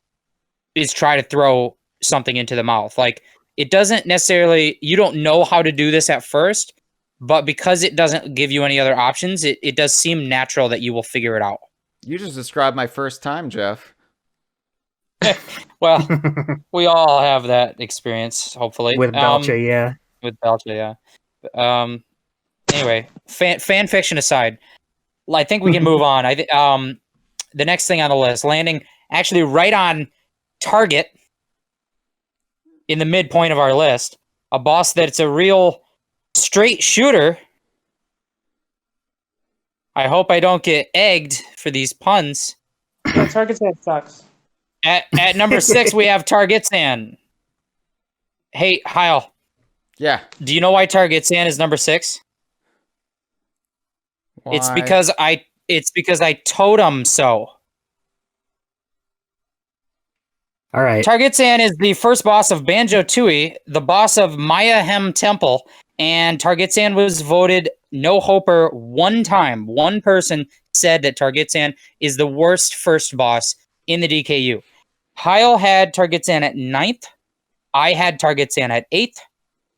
is try to throw something into the mouth. Like, it doesn't necessarily, you don't know how to do this at first, but because it doesn't give you any other options, it does seem natural that you will figure it out. You just described my first time, Jeff. Well, we all have that experience, hopefully. With Belcha, yeah. With Belcha, yeah. Anyway, fan fiction aside, I think we can move on. The next thing on the list, landing actually right on target in the midpoint of our list, a boss that's a real straight shooter. I hope I don't get egged for these puns. Yeah, Targetzan sucks. At number 6, we have Targetzan. Hey, Hyle, Yeah. do you know why Targetzan is number 6? Why? It's because I totem so. All right. Targetzan is the first boss of Banjo-Tooie, the boss of Mayahem Temple, and Targetzan was voted no hoper one time. One person said that Targetzan is the worst first boss in the DKU. Hyle had Targetzan at 9th. I had Targetzan at 8th.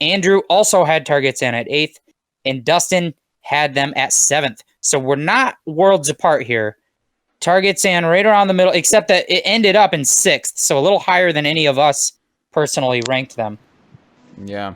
Andrew also had Targetzan at 8th. And Dustin had them at 7th. So we're not worlds apart here. Targetzan right around the middle, except that it ended up in 6th, so a little higher than any of us personally ranked them. Yeah.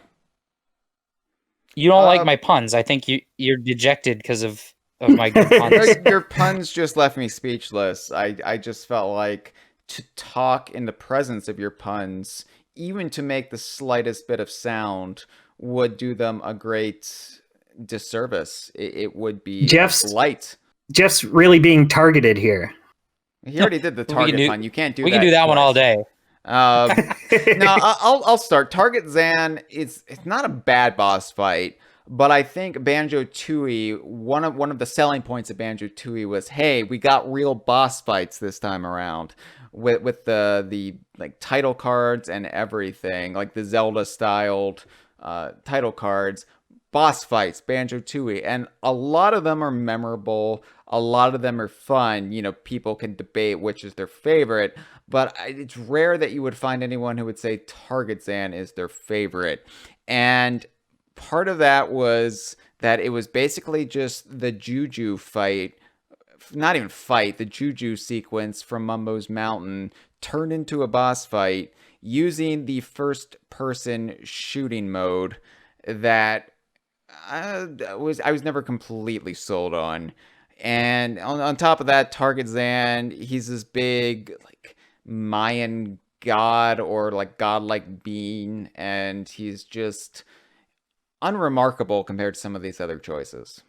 You don't like my puns. I think you're dejected because of my good puns. Your puns just left me speechless. I just felt like to talk in the presence of your puns, even to make the slightest bit of sound, would do them a great disservice. It would be light. Jeff's really being targeted here. He already did the target pun. You can't do that. We can do that one all day. No, I'll start. Targetzan it's not a bad boss fight, but I think Banjo-Tooie, one of the selling points of Banjo-Tooie was, hey, we got real boss fights this time around with the like title cards and everything, like the Zelda styled title cards. Boss fights, Banjo-Tooie, and a lot of them are memorable. A lot of them are fun. You know, people can debate which is their favorite, but it's rare that you would find anyone who would say Targetzan is their favorite. And part of that was that it was basically just the Juju fight, not even fight, the Juju sequence from Mumbo's Mountain turned into a boss fight using the first-person shooting mode that I was never completely sold on. And on top of that, Targetzan, he's this big like Mayan god or like godlike being, and he's just unremarkable compared to some of these other choices.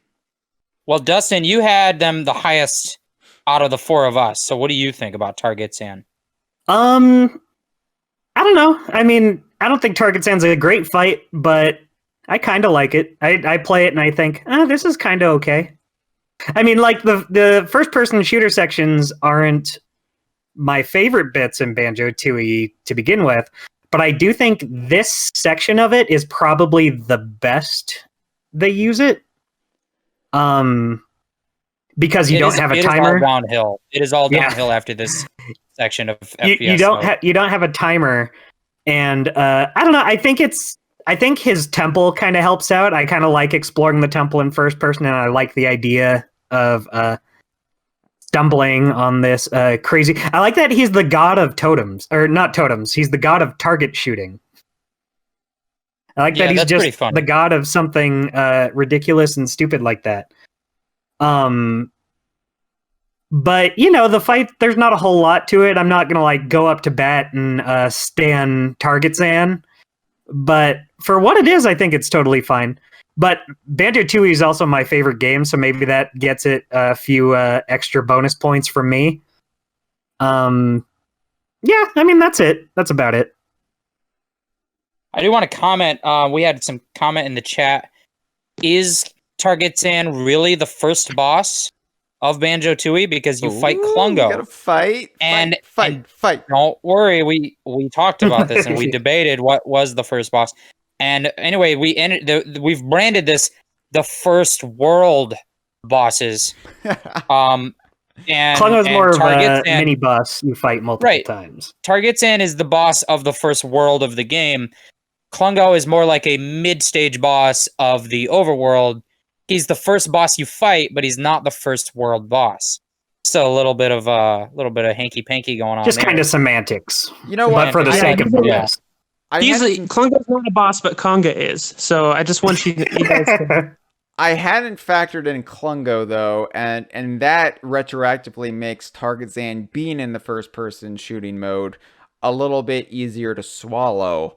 Well, Dustin, you had them the highest out of the 4 of us. So what do you think about Targetzan? I don't know. I mean, I don't think Targetzan's a great fight, but I kind of like it. I play it and I think, this is kind of okay. I mean, like the first-person shooter sections aren't my favorite bits in Banjo-Tooie to begin with, but I do think this section of it is probably the best they use it. Because you don't have a timer. It is all downhill. It is all downhill after this section of FPS. You don't have a timer, and I don't know. I think his temple kind of helps out. I kind of like exploring the temple in first person, and I like the idea of stumbling on this crazy. I like that he's the god of totems, or not totems. He's the god of target shooting. I like that he's just the god of something ridiculous and stupid like that. But you know, the fight, there's not a whole lot to it. I'm not gonna like go up to bat and stan Targetzan. But for what it is, I think it's totally fine. But Banjo-Tooie is also my favorite game, so maybe that gets it a few extra bonus points from me. Yeah, I mean, that's it. That's about it. I do want to comment. We had some comment in the chat. Is Targetzan really the first boss of Banjo-Tooie? Because you fight Conga. You gotta fight. Don't worry, we talked about this and we debated what was the first boss. And anyway, we've branded this the first world bosses. And Conga's more of a mini boss you fight multiple times. Targetzan is the boss of the first world of the game. Conga is more like a mid-stage boss of the overworld. He's the first boss you fight, but he's not the first world boss. So a little bit of hanky-panky going on. Just kind of semantics. You know what? But for the sake of this. Conga's not a boss, but Conga is. So I just want you guys to... I hadn't factored in Conga though, and that retroactively makes Targetzan being in the first-person shooting mode a little bit easier to swallow.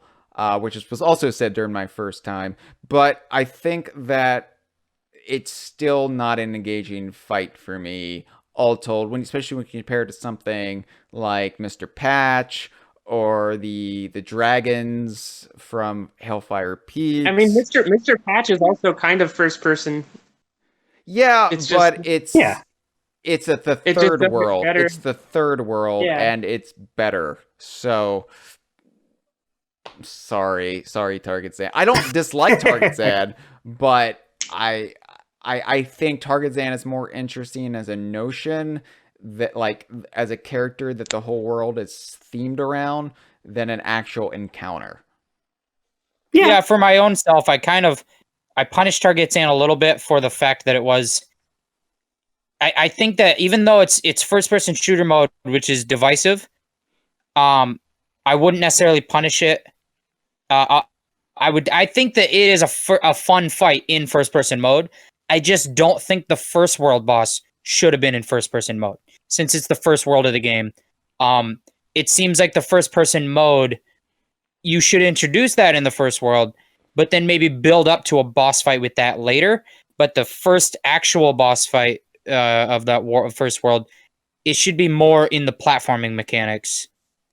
which was also said during my first time. But I think that it's still not an engaging fight for me, all told, especially when you compare it to something like Mr. Patch or the dragons from Hellfire Peaks. I mean, Mr. Patch is also kind of first person. Yeah, It's but just, it's the It just third does it world. better. It's the third world, Yeah. and it's better. So sorry, Targetzan. I don't dislike Targetzan, but I think Targetzan is more interesting as a notion that, like, as a character that the whole world is themed around than an actual encounter. Yeah, for my own self, I punished Targetzan a little bit for the fact that it was. I think that even though it's first person shooter mode, which is divisive, I wouldn't necessarily punish it. I think that it is a fun fight in first person mode. I just don't think the first world boss should have been in first person mode, since it's the first world of the game. It seems like the first person mode, you should introduce that in the first world, but then maybe build up to a boss fight with that later. But the first actual boss fight of that first world, it should be more in the platforming mechanics,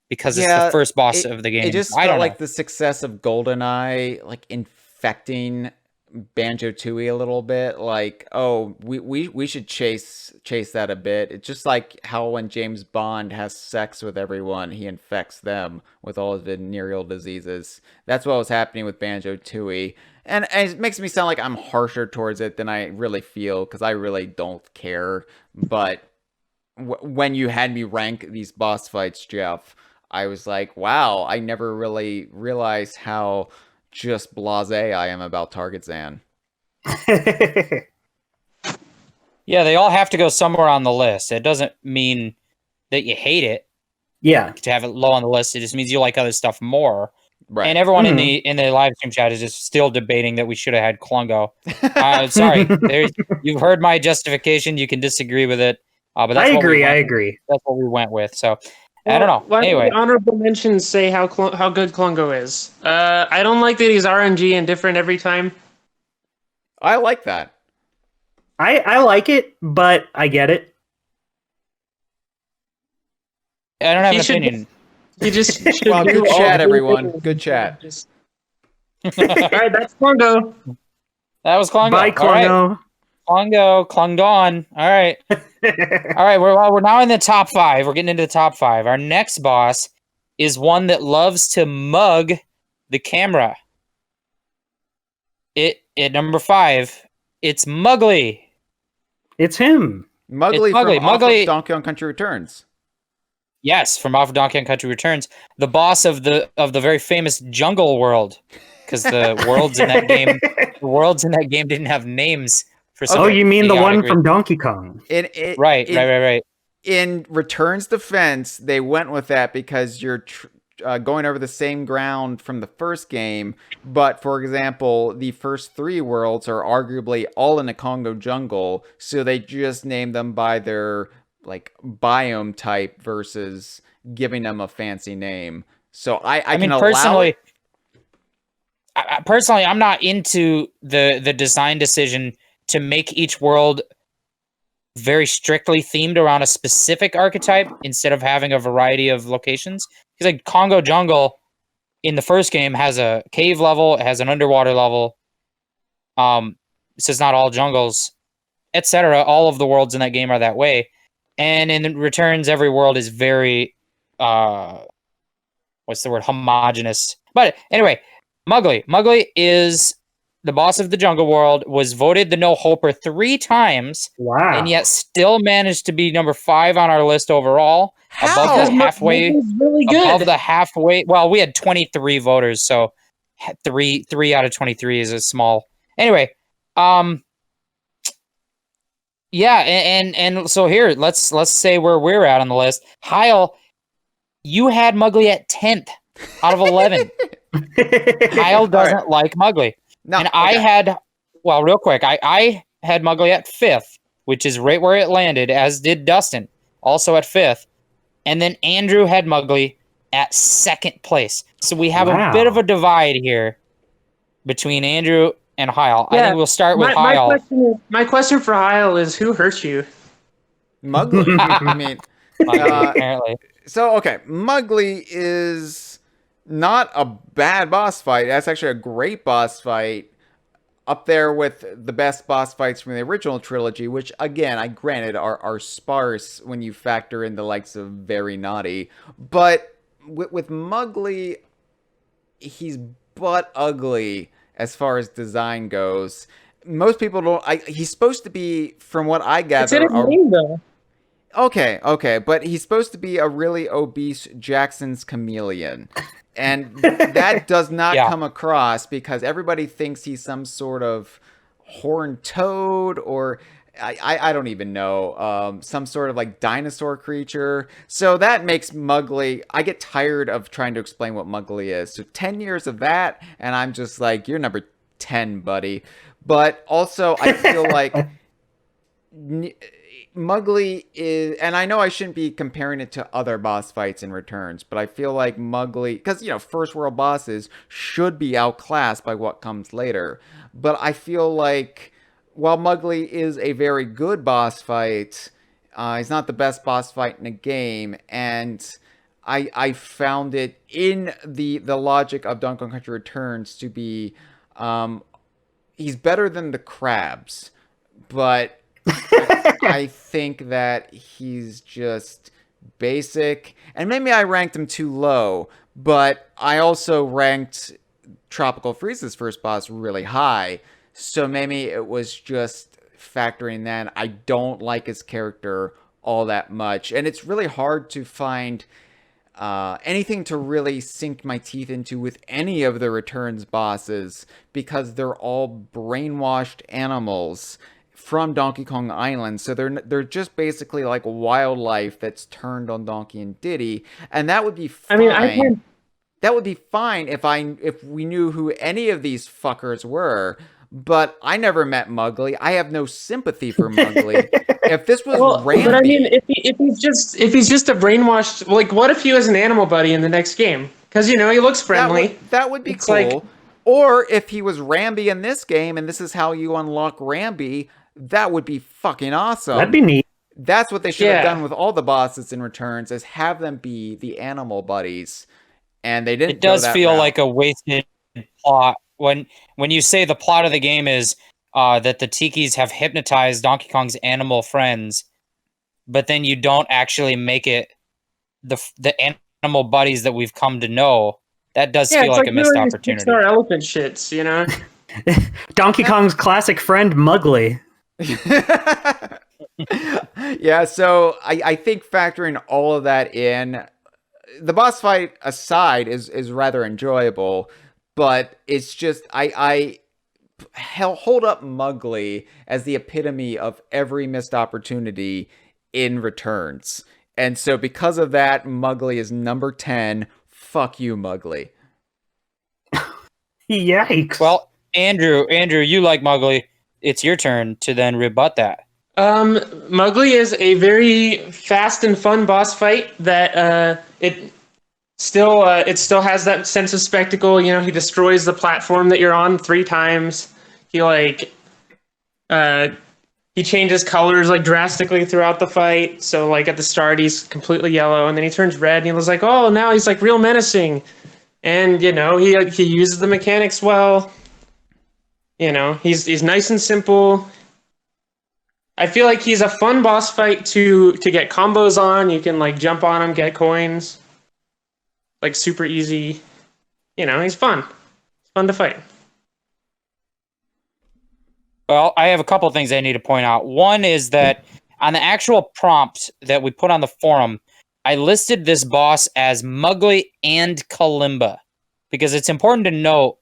because it's the first boss of the game. It just felt like the success of GoldenEye, like, infecting Banjo-Tooie a little bit. Like, oh, we should chase that a bit. It's just like how when James Bond has sex with everyone, he infects them with all his venereal diseases. That's what was happening with Banjo-Tooie. And it makes me sound like I'm harsher towards it than I really feel, because I really don't care. But when you had me rank these boss fights, Jeff, I was like, wow, I never really realized how just blasé I am about Targetzan. Yeah, they all have to go somewhere on the list. It doesn't mean that you hate it. Yeah. To have it low on the list, it just means you like other stuff more. Right. And everyone in the live stream chat is just still debating that we should have had Klungo. Sorry, you've heard my justification. You can disagree with it, but that's I agree. That's what we went with. So I don't know. Why Anyway, don't the honorable mentions say how good Klungo is? I don't like that he's RNG and different every time. I like that. I like it, but I get it. I don't have an opinion. He just should Well, do good all chat, the everyone. things. Good chat. All right, that's Klungo. That was Klungo. Bye, Klungo. Klungo, Klungdon. All right. All right, we're now in the top 5. We're getting into the top 5. Our next boss is one that loves to mug the camera. At number 5, it's Mugly. It's him. Mugly from off of Donkey Kong Country Returns. Yes, from off of Donkey Kong Country Returns, the boss of the very famous Jungle World, because the worlds in that game didn't have names. Oh, you mean the one from Donkey Kong? Right. In Return's defense, they went with that because you're going over the same ground from the first game. But, for example, the first 3 worlds are arguably all in the Congo jungle, so they just named them by their, like, biome type versus giving them a fancy name. So I mean, personally, I'm not into the design decision to make each world very strictly themed around a specific archetype instead of having a variety of locations. Because like Congo Jungle in the first game has a cave level, it has an underwater level. This is not all jungles, etc. All of the worlds in that game are that way. And in Returns, every world is very homogenous. But anyway, Mugly is the boss of the jungle world, was voted the no-hoper 3 times. Wow. And yet still managed to be number 5 on our list overall. How? Above the halfway. Really good. Above the halfway. Well, we had 23 voters, so 3 out of 23 is a small. Anyway, yeah, and so here, let's say where we're at on the list. Hyle, you had Mugly at 10th out of 11. Hyle doesn't like Mugly. No, and I had, well, real quick, I had Mugly at 5th, which is right where it landed, as did Dustin, also at 5th. And then Andrew had Mugly at second place. So we have Wow. a bit of a divide here between Andrew and Hyle. I Yeah, think we'll start with Hyle. My question for Hyle is, who hurt you? Mugly. I mean, Apparently. so okay, Mugly is not a bad boss fight. That's actually a great boss fight. Up there with the best boss fights from the original trilogy, which again, I granted are sparse when you factor in the likes of Very Gnawty. But with Mugly, he's butt ugly as far as design goes. Most people don't. He's supposed to be, from what I gather, It's in his name, though. Okay, but he's supposed to be a really obese Jackson's chameleon. And that does not come across because everybody thinks he's some sort of horned toad or I don't even know, some sort of like dinosaur creature. So that makes Mugly, I get tired of trying to explain what Mugly is. So 10 years of that, and I'm just like, you're number 10, buddy. But also, I feel like Mugly is, and I know I shouldn't be comparing it to other boss fights in Returns, but I feel like Mugly, because, you know, first world bosses should be outclassed by what comes later. But I feel like while Mugly is a very good boss fight, he's not the best boss fight in a game, and I found it in the logic of Donkey Kong Country Returns to be, he's better than the crabs, but I think that he's just basic, and maybe I ranked him too low, but I also ranked Tropical Freeze's first boss really high, so maybe it was just factoring that. I don't like his character all that much, and it's really hard to find anything to really sink my teeth into with any of the Returns bosses because they're all brainwashed animals from Donkey Kong Island, so they're just basically like wildlife that's turned on Donkey and Diddy, and that would be fine. That would be fine if we knew who any of these fuckers were. But I never met Mugly. I have no sympathy for Mugly. If this was Ramby, but I mean, if he's just a brainwashed, like, what if he was an animal buddy in the next game? Because he looks friendly. That would be It's cool. like- Or if he was Ramby in this game, and this is how you unlock Ramby, that would be fucking awesome. That'd be neat. That's what they should have done with all the bosses in Returns, is have them be the animal buddies. And they didn't. It does go that feel route. like a wasted plot when you say the plot of the game is that the Tikis have hypnotized Donkey Kong's animal friends, but then you don't actually make it the animal buddies that we've come to know. That does feel like a missed opportunity. Pixar elephant shits, Donkey Kong's classic friend, Mugly. Yeah, so I think factoring all of that in, the boss fight aside is rather enjoyable, but it's just I hold up Mugly as the epitome of every missed opportunity in Returns. And so because of that, Mugly is number 10. Fuck you, Mugly. Yikes. Well, Andrew, you like Mugly. It's your turn to then rebut that. Mugly is a very fast and fun boss fight that it still has that sense of spectacle. He destroys the platform that you're on 3 times. He changes colors like drastically throughout the fight. So like at the start he's completely yellow, and then he turns red, and he was like, oh, now he's like real menacing. And he uses the mechanics well. He's nice and simple. I feel like he's a fun boss fight to get combos on. You can like jump on him, get coins. Like super easy. He's fun. It's fun to fight. Well, I have a couple of things I need to point out. One is that on the actual prompt that we put on the forum, I listed this boss as Mugly and Kalimba because it's important to note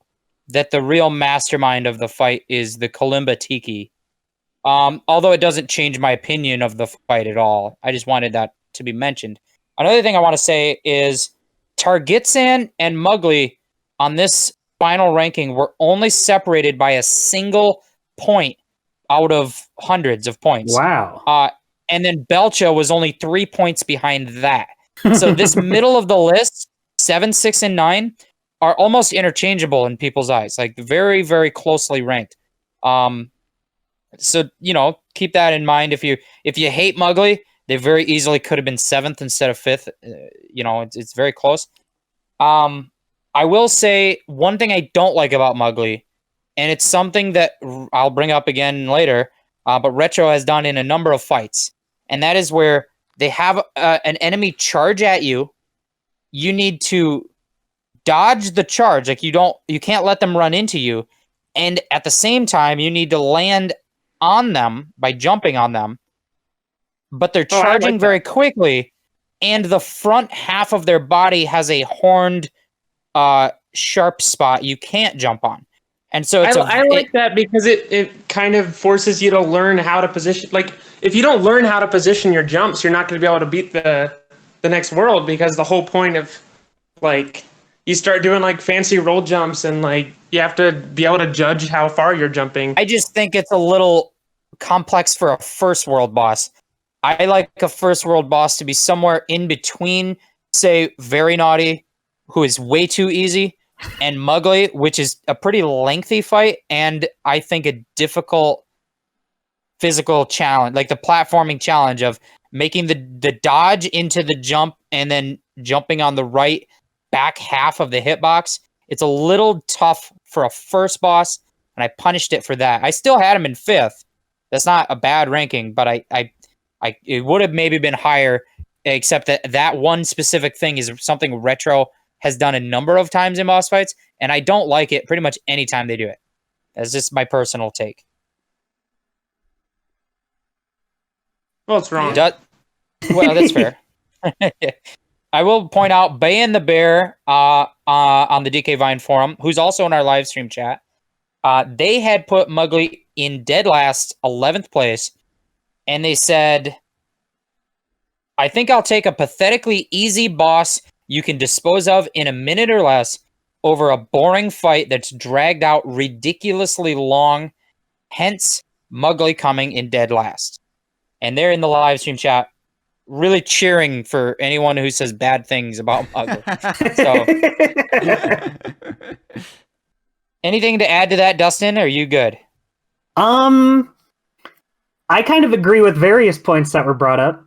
that the real mastermind of the fight is the Kalimba Tiki. Although it doesn't change my opinion of the fight at all. I just wanted that to be mentioned. Another thing I want to say is Targitzan and Mugly on this final ranking were only separated by a single point out of hundreds of points. Wow. And then Belcha was only 3 points behind that. So this middle of the list 7, 6, and 9 are almost interchangeable in people's eyes, like very, very closely ranked. So keep that in mind. If you hate Mugly, they very easily could have been 7th instead of 5th. It's very close. I will say one thing I don't like about Mugly, and it's something that I'll bring up again later, but Retro has done in a number of fights, and that is where they have an enemy charge at you. You need to dodge the charge, like you can't let them run into you, and at the same time you need to land on them by jumping on them, but they're charging very quickly, and the front half of their body has a horned sharp spot you can't jump on. And so I like that because it kind of forces you to learn how to position. Like, if you don't learn how to position your jumps, you're not going to be able to beat the next world, because the whole point of, like, you start doing like fancy roll jumps and like you have to be able to judge how far you're jumping. I just think it's a little complex for a first world boss. I like a first world boss to be somewhere in between, say, Very Gnawty, who is way too easy, and Mugly, which is a pretty lengthy fight, and I think a difficult physical challenge, like the platforming challenge of making the dodge into the jump and then jumping on the right back half of the hitbox. It's a little tough for a first boss, and I punished it for that. I still had him in 5th. That's not a bad ranking, but it would have maybe been higher, except that one specific thing is something Retro has done a number of times in boss fights, and I don't like it pretty much any time they do it. That's just my personal take. Well, it's wrong. Well, that's fair. I will point out Bay and the Bear on the DK Vine forum, who's also in our live stream chat. They had put Mugly in dead last, 11th place, and they said, I think I'll take a pathetically easy boss you can dispose of in a minute or less over a boring fight that's dragged out ridiculously long, hence Mugly coming in dead last. And they're in the live stream chat really cheering for anyone who says bad things about Mugly. So, anything to add to that, Dustin? Are you good? I kind of agree with various points that were brought up.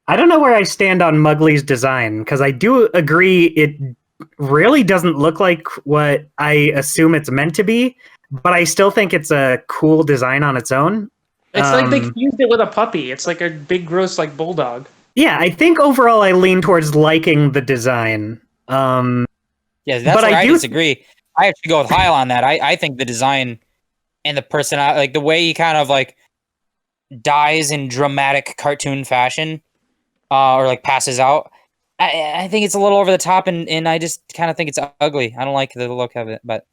I don't know where I stand on Mugly's design, because I do agree it really doesn't look like what I assume it's meant to be, but I still think it's a cool design on its own. It's like they fused it with a puppy. It's like a big, gross, like bulldog. Yeah, I think overall I lean towards liking the design. Yeah, that's where I disagree. I actually go with Hyle on that. I think the design and the personality, like the way he kind of like dies in dramatic cartoon fashion, or like passes out, I think it's a little over the top, and I just kind of think it's ugly. I don't like the look of it, but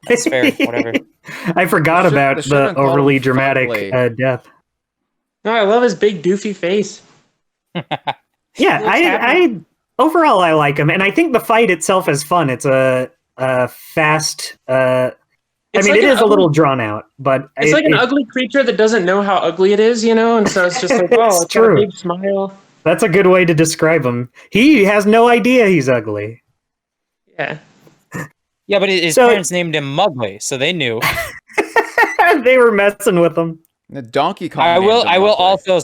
that's fair. Whatever. I forgot about the overly dramatic death. No, I love his big doofy face. Yeah, I overall I like him, and I think the fight itself is fun. It's a fast. It is a little drawn out, but it's like an ugly creature that doesn't know how ugly it is, and so it's just like, oh, it's got a big smile. That's a good way to describe him. He has no idea he's ugly. Yeah. Yeah, but his parents named him Mugly, so they knew. They were messing with him. The Donkey Kong. I will also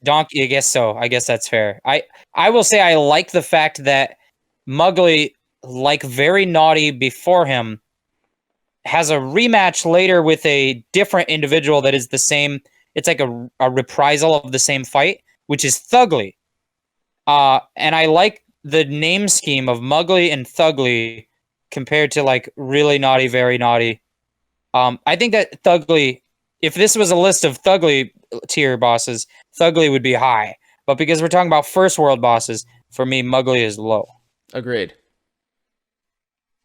Donkey. I guess so. I guess that's fair. I will say I like the fact that Mugly, like Very Gnawty before him, has a rematch later with a different individual that is the same. It's like a reprisal of the same fight, which is Thugly. And I like the name scheme of Mugly and Thugly compared to like really naughty, Very Gnawty. I think that Thugly, if this was a list of Thugly tier bosses, Thugly would be high. But because we're talking about first world bosses, for me, Mugly is low. Agreed.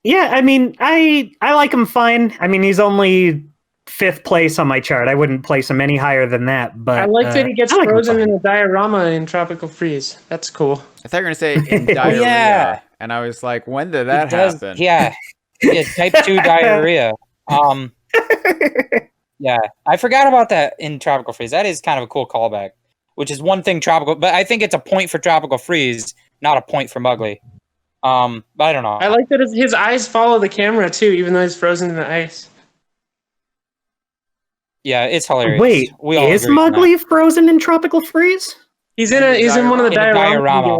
Yeah, I mean, I like him fine. I mean, he's only 5th place on my chart. I wouldn't place him any higher than that. But I like that he gets frozen in a diorama in Tropical Freeze. That's cool. I thought you were gonna say in diarrhea, yeah. And I was like, when did that happen? Yeah, type 2 diarrhea. Yeah, I forgot about that in Tropical Freeze. That is kind of a cool callback, which is one thing Tropical, but I think it's a point for Tropical Freeze, not a point for Mugly. But I don't know. I like that his eyes follow the camera too, even though he's frozen in the ice. Yeah, it's hilarious. Wait, we all is agree on that. Mowgli frozen in tropical freeze? He's in one of the In the diorama.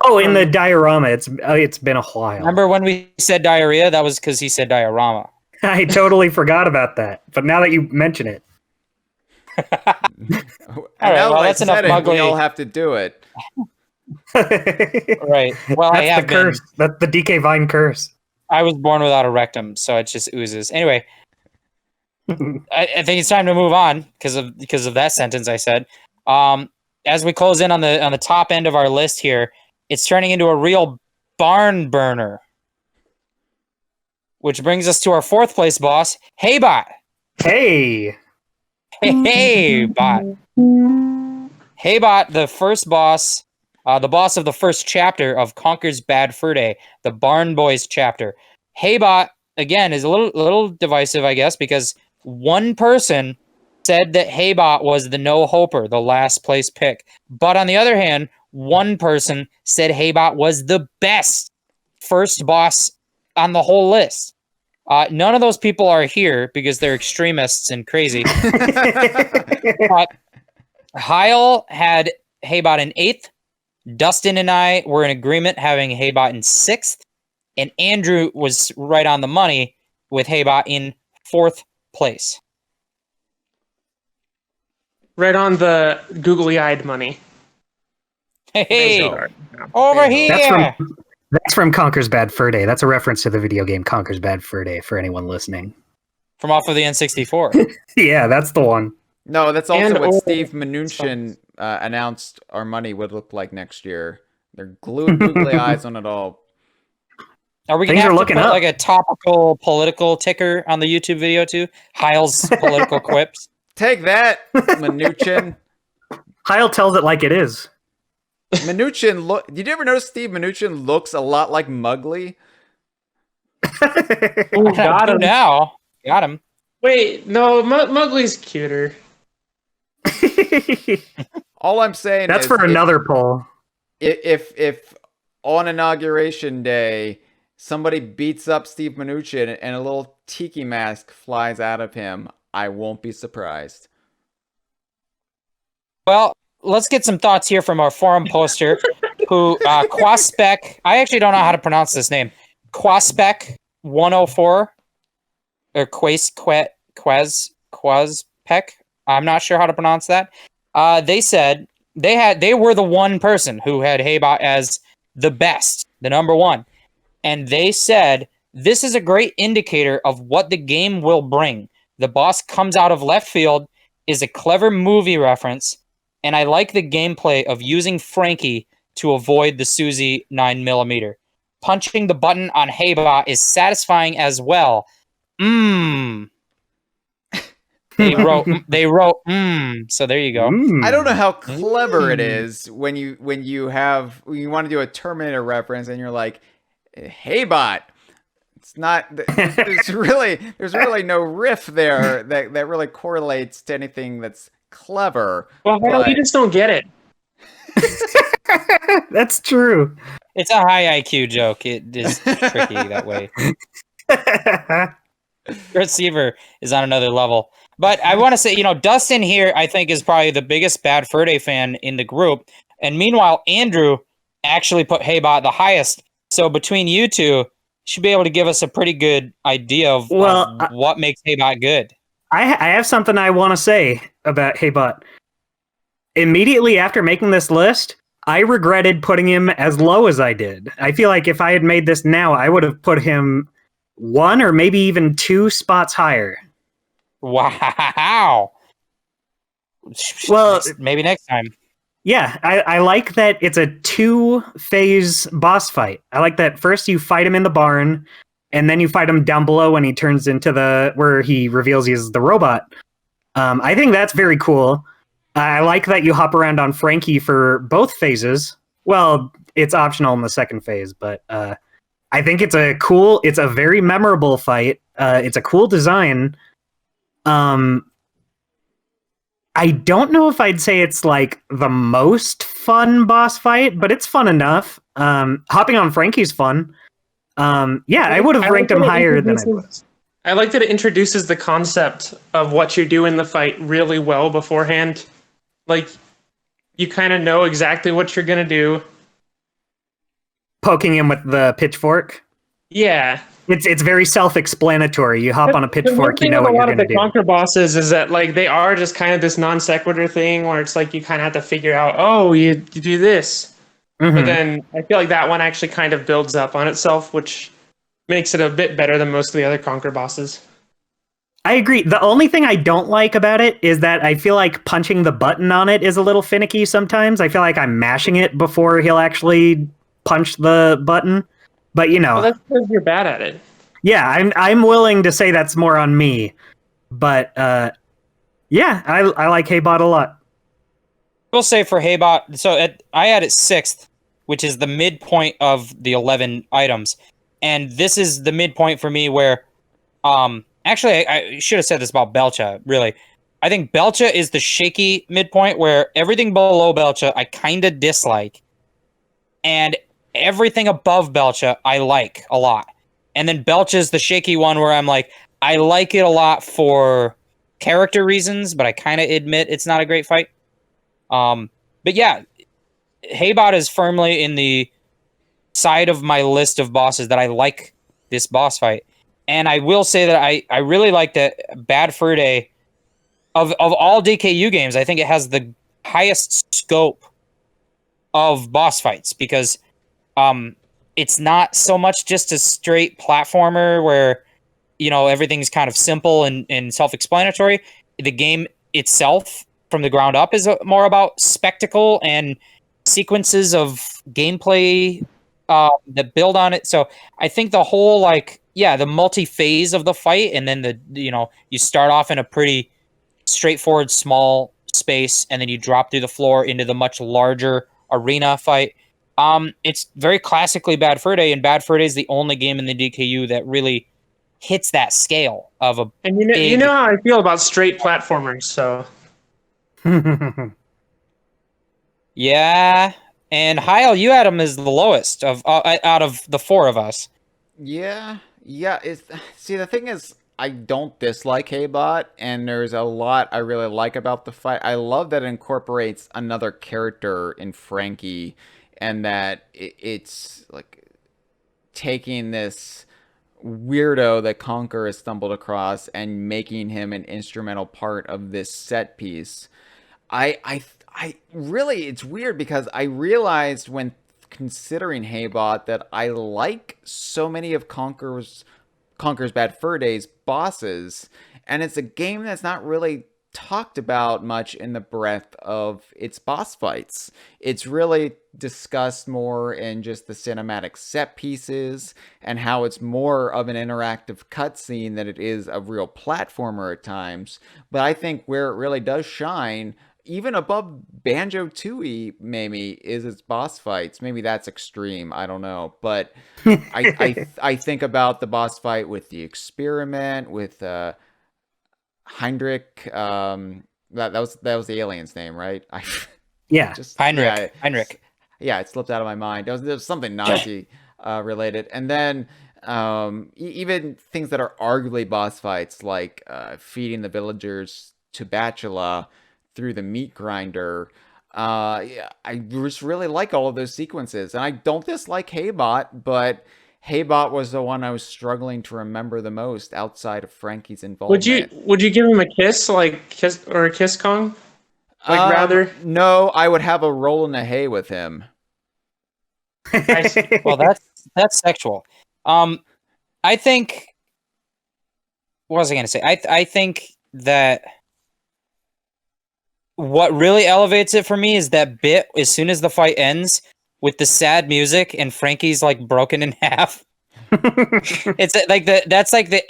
Oh, in the diorama. It's been a while. Remember when we said diarrhea? That was because he said diorama. I totally forgot about that. But now that you mention it, All right, now well, that I that's enough said it, Mowgli. we all have to do it. Right. Well, I that's have the curse. That's the DK Vine curse. I was born without a rectum, so it just oozes. Anyway, I think it's time to move on because of that sentence I said. As we close in on the top end of our list here, it's turning into a real barn burner. Which brings us to our 4th place boss, Haybot. Hey. Haybot. Haybot, the first boss, the boss of the first chapter of Conker's Bad Fur Day, the Barn Boys chapter. Haybot, again, is a little divisive, I guess, because one person said that Haybot was the no-hoper, the last place pick. But on the other hand, one person said Haybot was the best first boss on the whole list. None of those people are here because they're extremists and crazy. But Hyle had Haybot in 8th. Dustin and I were in agreement having Haybot in 6th. And Andrew was right on the money with Haybot in 4th place. Right on the googly-eyed money. Hey, Bingo. over Bingo. here! That's from Conker's Bad Fur Day. That's a reference to the video game Conker's Bad Fur Day for anyone listening. From off of the N64. Yeah, that's the one. No, that's also And what or- Steve Mnuchin announced our money would look like next year. They're gluing googly eyes on it all. Are we going Things to are have to looking put up. like a topical political ticker on the YouTube video too? Hyle's political quips. Take that, Mnuchin. Hyle tells it like it is. Mnuchin look. Did you ever notice Steve Mnuchin looks a lot like Mowgli? Ooh, got him. Now. Got him. Wait, no, Mowgli's cuter. All I'm saying That's is for another poll. if on Inauguration Day somebody beats up Steve Mnuchin and a little tiki mask flies out of him, I won't be surprised. Well, let's get some thoughts here from our forum poster, who Quaspec. I actually don't know how to pronounce this name. Quaspec 104 or Quaspec. I'm not sure how to pronounce that. They said they were the one person who had Haybot as the best, the number one, and they said this is a great indicator of what the game will bring. The boss comes out of left field, is a clever movie reference. And I like the gameplay of using Frankie to avoid the Suzy 9mm. Punching the button on Haybot is satisfying as well. Mmm. They wrote so there you go. I don't know how clever it is when you want to do a Terminator reference and you're like, "Hey bot." It's not there's really no riff there that really correlates to anything that's clever. Well, you just don't get it. That's true. It's a high IQ joke. It is tricky that way. Receiver is on another level. But I want to say, Dustin here, I think, is probably the biggest Bad Fur Day fan in the group. And meanwhile, Andrew actually put Haybot the highest. So between you two, you should be able to give us a pretty good idea of what makes Haybot good. I have something I want to say about Haybot. Immediately after making this list, I regretted putting him as low as I did. I feel like if I had made this now, I would have put him 1 or maybe even 2 spots higher. Wow. Well, maybe next time. Yeah, I like that it's a 2-phase boss fight. I like that first you fight him in the barn, and then you fight him down below when he turns into where he reveals he's the robot. I think that's very cool. I like that you hop around on Frankie for both phases. Well, it's optional in the second phase, but I think it's a very memorable fight. It's a cool design. I don't know if I'd say it's like the most fun boss fight, but it's fun enough. Hopping on Frankie's fun. Yeah, I would have ranked him higher than I would. I like that it introduces the concept of what you do in the fight really well beforehand. Like, you kind of know exactly what you're going to do. Poking him with the pitchfork. Yeah. It's very self-explanatory. You hop on a pitchfork, you know what you're going to do. A lot of the Conquer bosses is that like they are just kind of this non sequitur thing where it's like you kind of have to figure out, oh, you do this. But then I feel like that one actually kind of builds up on itself, which makes it a bit better than most of the other Conquer bosses. I agree. The only thing I don't like about it is that I feel like punching the button on it is a little finicky sometimes. I feel like I'm mashing it before he'll actually punch the button. But well, that's because you're bad at it. Yeah, I'm willing to say that's more on me. But yeah, I like Haybot a lot. We'll say for Haybot, so I had it 6th, which is the midpoint of the 11 items. And this is the midpoint for me where, actually, I should have said this about Belcha, really. I think Belcha is the shaky midpoint where everything below Belcha I kind of dislike. And everything above Belcha I like a lot. And then Belcha is the shaky one where I'm like, I like it a lot for character reasons, but I kind of admit it's not a great fight. But yeah, Haybot is firmly in the side of my list of bosses that I like this boss fight. And I will say that I really like that Bad Fur Day of all DKU games. I think it has the highest scope of boss fights because it's not so much just a straight platformer where, you know, everything's kind of simple and self-explanatory. The game itself from the ground up is more about spectacle and sequences of gameplay that build on it. So I think the whole, like, yeah, the multi-phase of the fight, and then you start off in a pretty straightforward small space, and then you drop through the floor into the much larger arena fight. It's very classically Bad Fur Day, and Bad Fur Day is the only game in the DKU that really hits that scale of a. And you know how I feel about straight platformers, so. Yeah, and Hyle, you had him as the lowest of out of the 4 of us. Yeah. See, the thing is, I don't dislike Haybot, and there's a lot I really like about the fight. I love that it incorporates another character in Frankie, and that it's like taking this weirdo that Conker has stumbled across and making him an instrumental part of this set piece. I really, it's weird because I realized when considering Haybot that I like so many of Conker's Bad Fur Day's bosses, and it's a game that's not really talked about much in the breadth of its boss fights. It's really discussed more in just the cinematic set pieces and how it's more of an interactive cutscene than it is a real platformer at times. But I think where it really does shine, even above Banjo-Tooie, maybe, is its boss fights. Maybe that's extreme. I don't know. But I think about the boss fight with the Experiment, with Heinrich. That was the alien's name, right? Yeah. Heinrich. Yeah, it slipped out of my mind. There was something Nazi related. And then even things that are arguably boss fights, like feeding the villagers to Bacula through the meat grinder. Yeah, I just really like all of those sequences. And I don't dislike Haybot, but Haybot was the one I was struggling to remember the most outside of Frankie's involvement. Would you give him a kiss, a kiss Kong? Rather? No, I would have a roll in the hay with him. Well, that's sexual. I think. What was I going to say? I think that what really elevates it for me is that bit as soon as the fight ends with the sad music and Frankie's like broken in half. It's like that's like the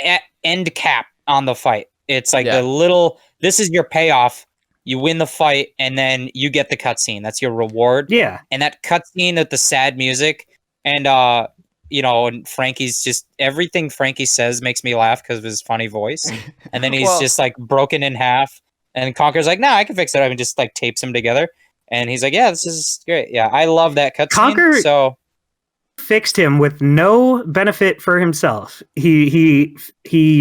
end cap on the fight. It's like the little. This is your payoff. You win the fight, and then you get the cutscene. That's your reward. Yeah. And that cutscene with the sad music, and and Frankie's just everything Frankie says makes me laugh because of his funny voice. And then he's just like broken in half, And Conker's like, nah, I can fix it. I mean, just like tapes them together. And he's like, yeah, this is great. Yeah, I love that cutscene. Conker So fixed him with no benefit for himself. He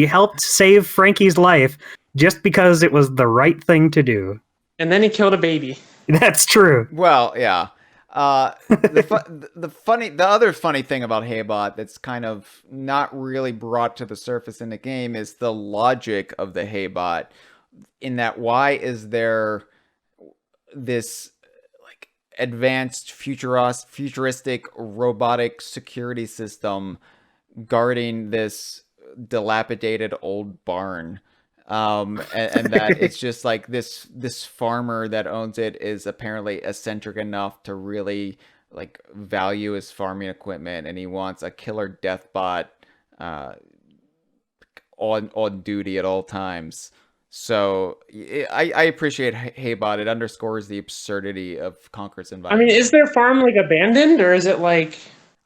helped save Frankie's life just because it was the right thing to do. And then he killed a baby. That's true. Well, yeah. The other funny thing about Haybot that's kind of not really brought to the surface in the game is the logic of the Haybot. In that, why is there this like advanced futuristic robotic security system guarding this dilapidated old barn? And that it's just like this farmer that owns it is apparently eccentric enough to really like value his farming equipment, and he wants a killer death bot on duty at all times. So I appreciate Haybot. It underscores the absurdity of Conker's I environment. mean, is their farm like abandoned, or is it like?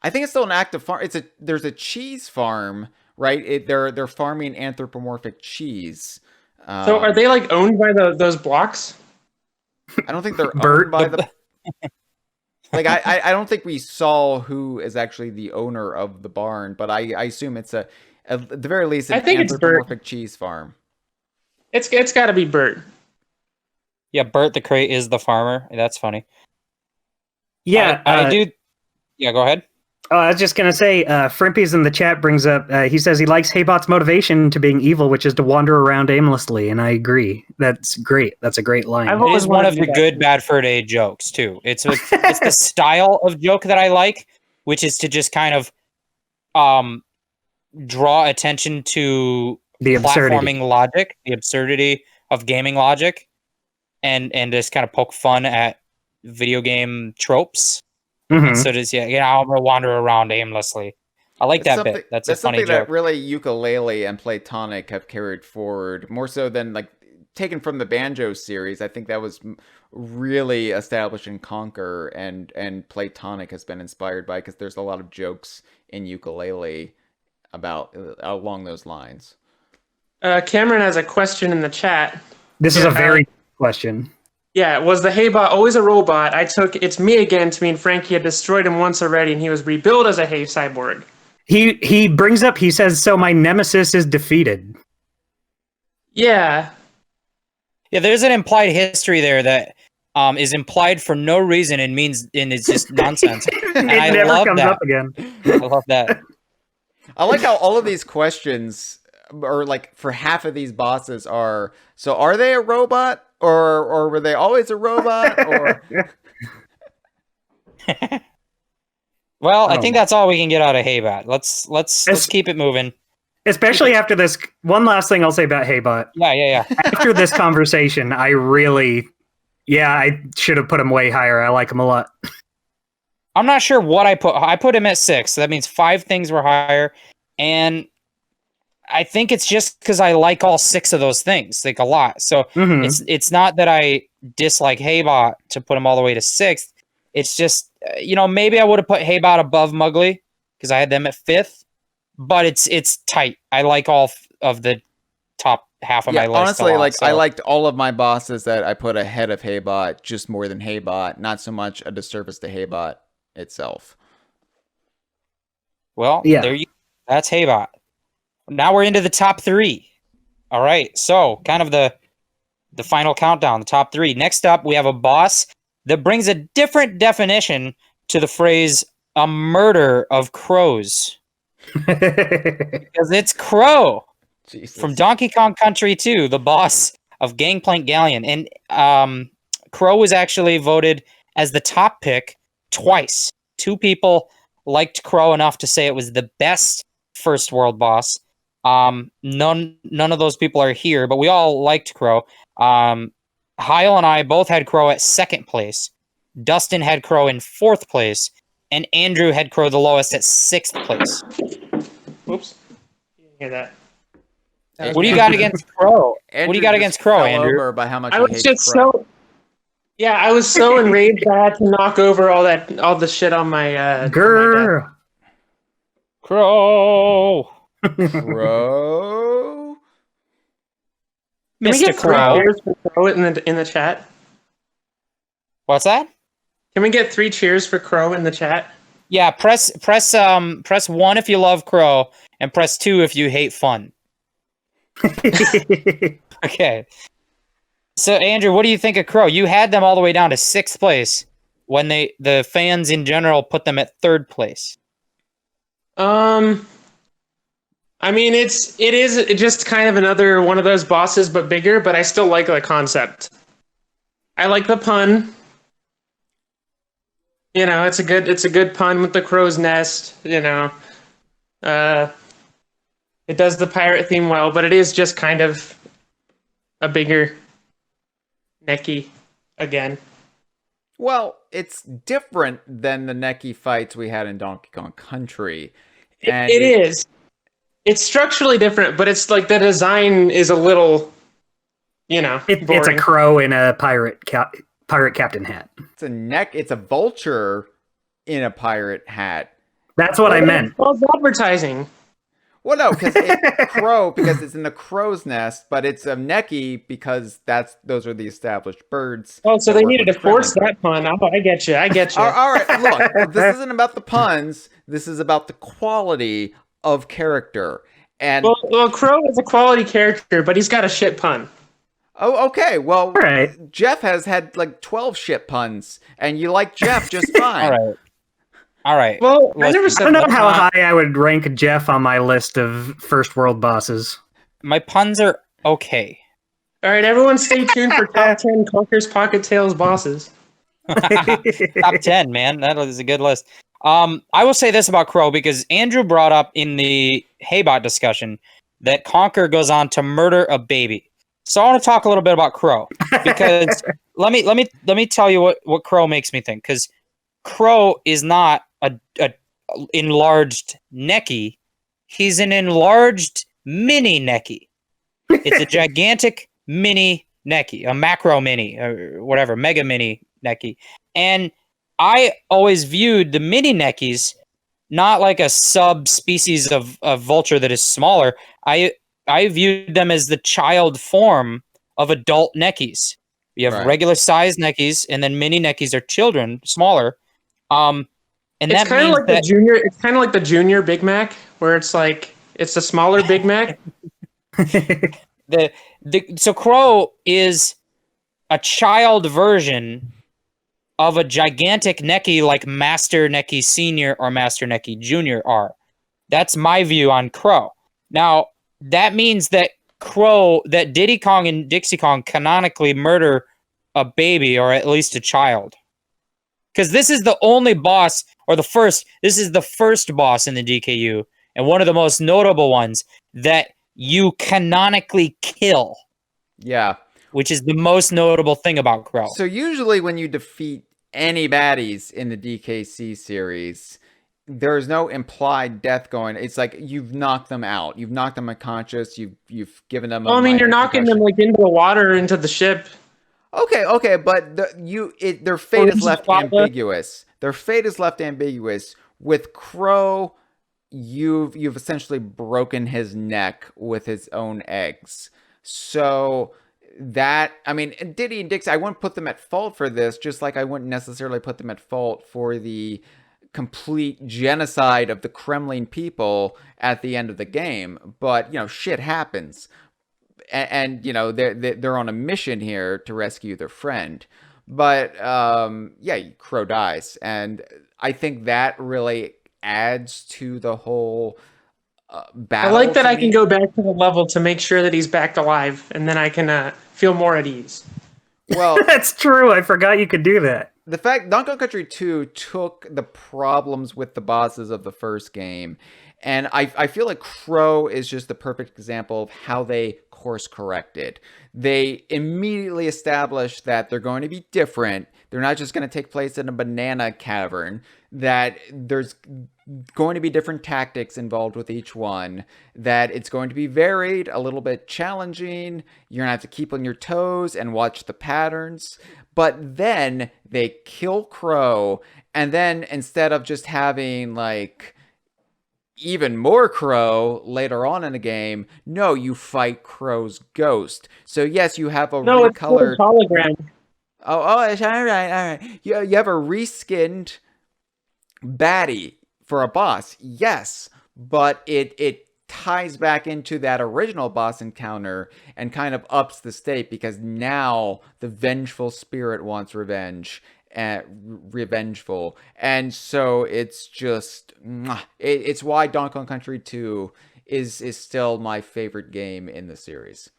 I think it's still an active farm. There's a cheese farm, right? They're farming anthropomorphic cheese. So are they like owned by those blocks? I don't think they're Bert. owned by the. Like I don't think we saw who is actually the owner of the barn, but I assume it's at the very least an I think it's Bert. anthropomorphic cheese farm. It's got to be Bert. yeah, Bert the Crate is the farmer. That's funny. Yeah, I do. Yeah, go ahead. Oh, I was just gonna say, Frimpy's in the chat brings up. He says he likes Haybot's motivation to being evil, which is to wander around aimlessly, and I agree. That's great. That's a great line. I've It always is one of wanted the that. good bad fur day jokes too. It's the style of joke that I like, which is to just kind of draw attention to The absurdity. platforming logic, the absurdity of gaming logic, and just kind of poke fun at video game tropes. Mhm. So just I'm gonna wander around aimlessly. I like that bit. That's a funny something joke. that really Yooka-Laylee and Platonic have carried forward more so than like taken from the Banjo series. I think that was really established in Conker, and Platonic has been inspired by, because there's a lot of jokes in Yooka-Laylee about along those lines. Cameron has a question in the chat. This is a very good question. Yeah, was the Haybot always a robot? I took "it's me again" to mean Frankie had destroyed him once already, and he was rebuilt as a Hay cyborg. He brings up. He says, "So my nemesis is defeated." Yeah, Yeah, there's an implied history there that is implied for no reason and it's just nonsense. And It I never love comes that. up again. I love that. I like how all of these questions, or like for half of these bosses, are so are they a robot, or were they always a robot, or Well, I think that's all we can get out of Haybot. Let's It's- keep it moving. Especially after this. One last thing I'll say about Haybot. Yeah. After this conversation, I should have put him way higher. I like him a lot. I'm not sure what I put. I put him at 6. So that means 5 things were higher, and I think it's just because I like all 6 of those things, like a lot. So Mhm. it's not that I dislike Haybot to put him all the way to 6th. It's just maybe I would have put Haybot above Mugly because I had them at 5th, but it's tight. I like all of the top half of my list. honestly, a lot, like so. I liked all of my bosses that I put ahead of Haybot, just more than Haybot. Not so much a disservice to Haybot itself. Well, Yeah. there you. That's Haybot. Now we're into the top 3. All right, so kind of the final countdown, the top 3. Next up, we have a boss that brings a different definition to the phrase "a murder of crows," because it's Crow Jesus. from Donkey Kong Country 2, the boss of Gangplank Galleon, and Crow was actually voted as the top pick twice. 2 people liked Crow enough to say it was the best first world boss. None of those people are here, but we all liked Crow. Hyle and I both had Crow at 2nd place. Dustin had Crow in 4th place, and Andrew had Crow the lowest at 6th place. Whoops. You didn't hear that. What do you got against Crow? Andrew What do you got just against Crow, fell Andrew? over by how much I he was hates just Crow. so. Yeah, I was so enraged I had to knock over all the shit on my. My desk. Grrr. Crow. Crow. we Mr. get 3 Crow. cheers for Crow in the chat? What's that? Can we get 3 cheers for Crow in the chat? Yeah, press 1 if you love Crow, and press 2 if you hate fun. Okay. So Andrew, what do you think of Crow? You had them all the way down to 6th place when the fans in general put them at 3rd place. I mean, it is just kind of another one of those bosses, but bigger. But I still like the concept. I like the pun. You know, it's a good pun with the crow's nest. You know, it does the pirate theme well, but it is just kind of a bigger Necky again. Well, it's different than the Necky fights we had in Donkey Kong Country. And It is. It's structurally different, but it's like the design is a little, you know, it's a boring. crow in a pirate captain hat. It's a vulture in a pirate hat. That's what I meant. Well, it's advertising. Well, no, because it's in the crow's nest, but it's a Necky because those are the established birds. Oh, so that they work needed with to force Kremlin. that pun. Oh, I get you. All right, look, this isn't about the puns. This is about the quality of character. And Well, Crow is a quality character, but he's got a shit pun. oh, okay. Well, All right. Jeff has had like 12 shit puns, and you like Jeff just fine. All right. Well, I never I said don't know that. how high I would rank Jeff on my list of first world bosses. My puns are okay. All right, everyone stay tuned for top 10 Conker's Pocket Tales bosses. Top 10, man. That is a good list. I will say this about Crow because Andrew brought up in the Haybot discussion that Conker goes on to murder a baby. So I want to talk a little bit about Crow because let me tell you what Crow makes me think, because Crow is not a enlarged Necky. He's an enlarged mini Necky. It's a gigantic mini Necky, a macro mini, or whatever, mega mini Necky. And I always viewed the mini Neckies not like a subspecies of vulture that is smaller. I viewed them as the child form of adult Neckies. You have Right. regular sized Neckies, and then mini Neckies are children, smaller. And It's that kind of means like that the junior. It's kind of like the junior Big Mac, where it's like it's the smaller Big Mac. so Crow is a child version of a gigantic Necky like Master Necky Senior or Master Necky Junior are. That's my view on Crow. Now, that means that Diddy Kong and Dixie Kong canonically murder a baby or at least a child. Because this is the only boss, this is the first boss in the DKU, and one of the most notable ones that you canonically kill. Yeah. Which is the most notable thing about Crow. So usually when you defeat any baddies in the DKC series, there's no implied death going. It's like you've knocked them out. You've knocked them unconscious. You've given them. Well, I mean, you're knocking them like into the water, into the ship. Okay, but their fate is left ambiguous. Their fate is left ambiguous. With Crow, you've essentially broken his neck with his own eggs. So that, I mean, Diddy and Dixie, I wouldn't put them at fault for this, just like I wouldn't necessarily put them at fault for the complete genocide of the Kremlin people at the end of the game. But, shit happens. And they're on a mission here to rescue their friend. But, Crow dies. And I think that really adds to the whole battle. I like that I can go back to the level to make sure that he's back alive, and then I can feel more at ease. Well, that's true. I forgot you could do that. The fact Donkey Kong Country 2 took the problems with the bosses of the first game, and I feel like Crow is just the perfect example of how they course corrected. They immediately established that they're going to be different. They're not just going to take place in a banana cavern, that there's going to be different tactics involved with each one, that it's going to be varied, a little bit challenging. You're going to have to keep on your toes and watch the patterns. But then they kill Crow, and then instead of just having even more Crow later on in the game, no, you fight Crow's ghost. So yes, you have a No, it's still a recolored. hologram. Oh, it's all right. You have a reskinned baddie for a boss, yes, but it ties back into that original boss encounter and kind of ups the stake because now the vengeful spirit wants revenge and revengeful, and so it's just it's why Donkey Kong Country 2 is still my favorite game in the series.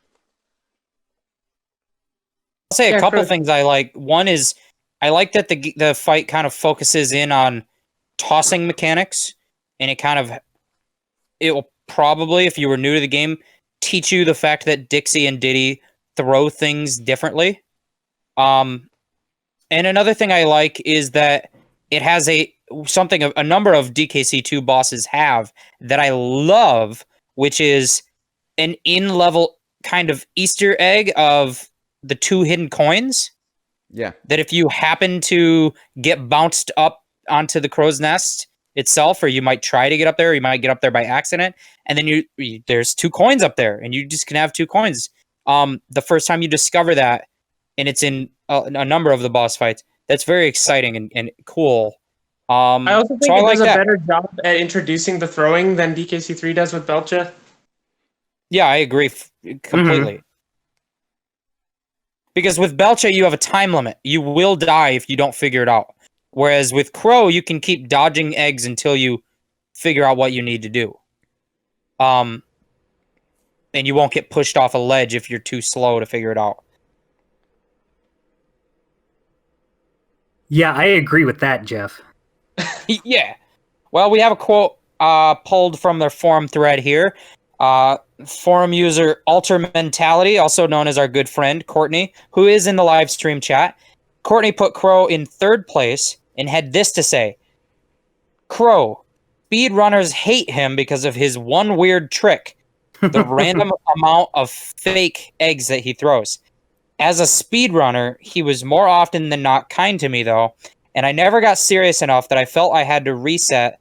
I'll say a Yeah, couple Chris. things I like. One is I like that the fight kind of focuses in on tossing mechanics, and it will probably, if you were new to the game, teach you the fact that Dixie and Diddy throw things differently. And another thing I like is that it has a number of DKC2 bosses have that I love, which is an in-level kind of Easter egg of the 2 hidden coins. Yeah. That if you happen to get bounced up onto the crow's nest itself, or you might try to get up there, or you might get up there by accident, and then there's 2 coins up there, and you just can have 2 coins. The first time you discover that, and it's in a number of the boss fights, that's very exciting and cool. I also think so it like does a that. better job at introducing the throwing than DKC3 does with Belcha. Yeah, I agree completely. Because with Belcha, you have a time limit. You will die if you don't figure it out. Whereas with Crow, you can keep dodging eggs until you figure out what you need to do. And you won't get pushed off a ledge if you're too slow to figure it out. Yeah, I agree with that, Jeff. Yeah. Well, we have a quote pulled from their forum thread here. Forum user Alter Mentality, also known as our good friend Courtney, who is in the live stream chat. Courtney put Crow in 3rd place and had this to say: Crow, speedrunners hate him because of his one weird trick, the random amount of fake eggs that he throws. As a speedrunner, he was more often than not kind to me, though, and I never got serious enough that I felt I had to reset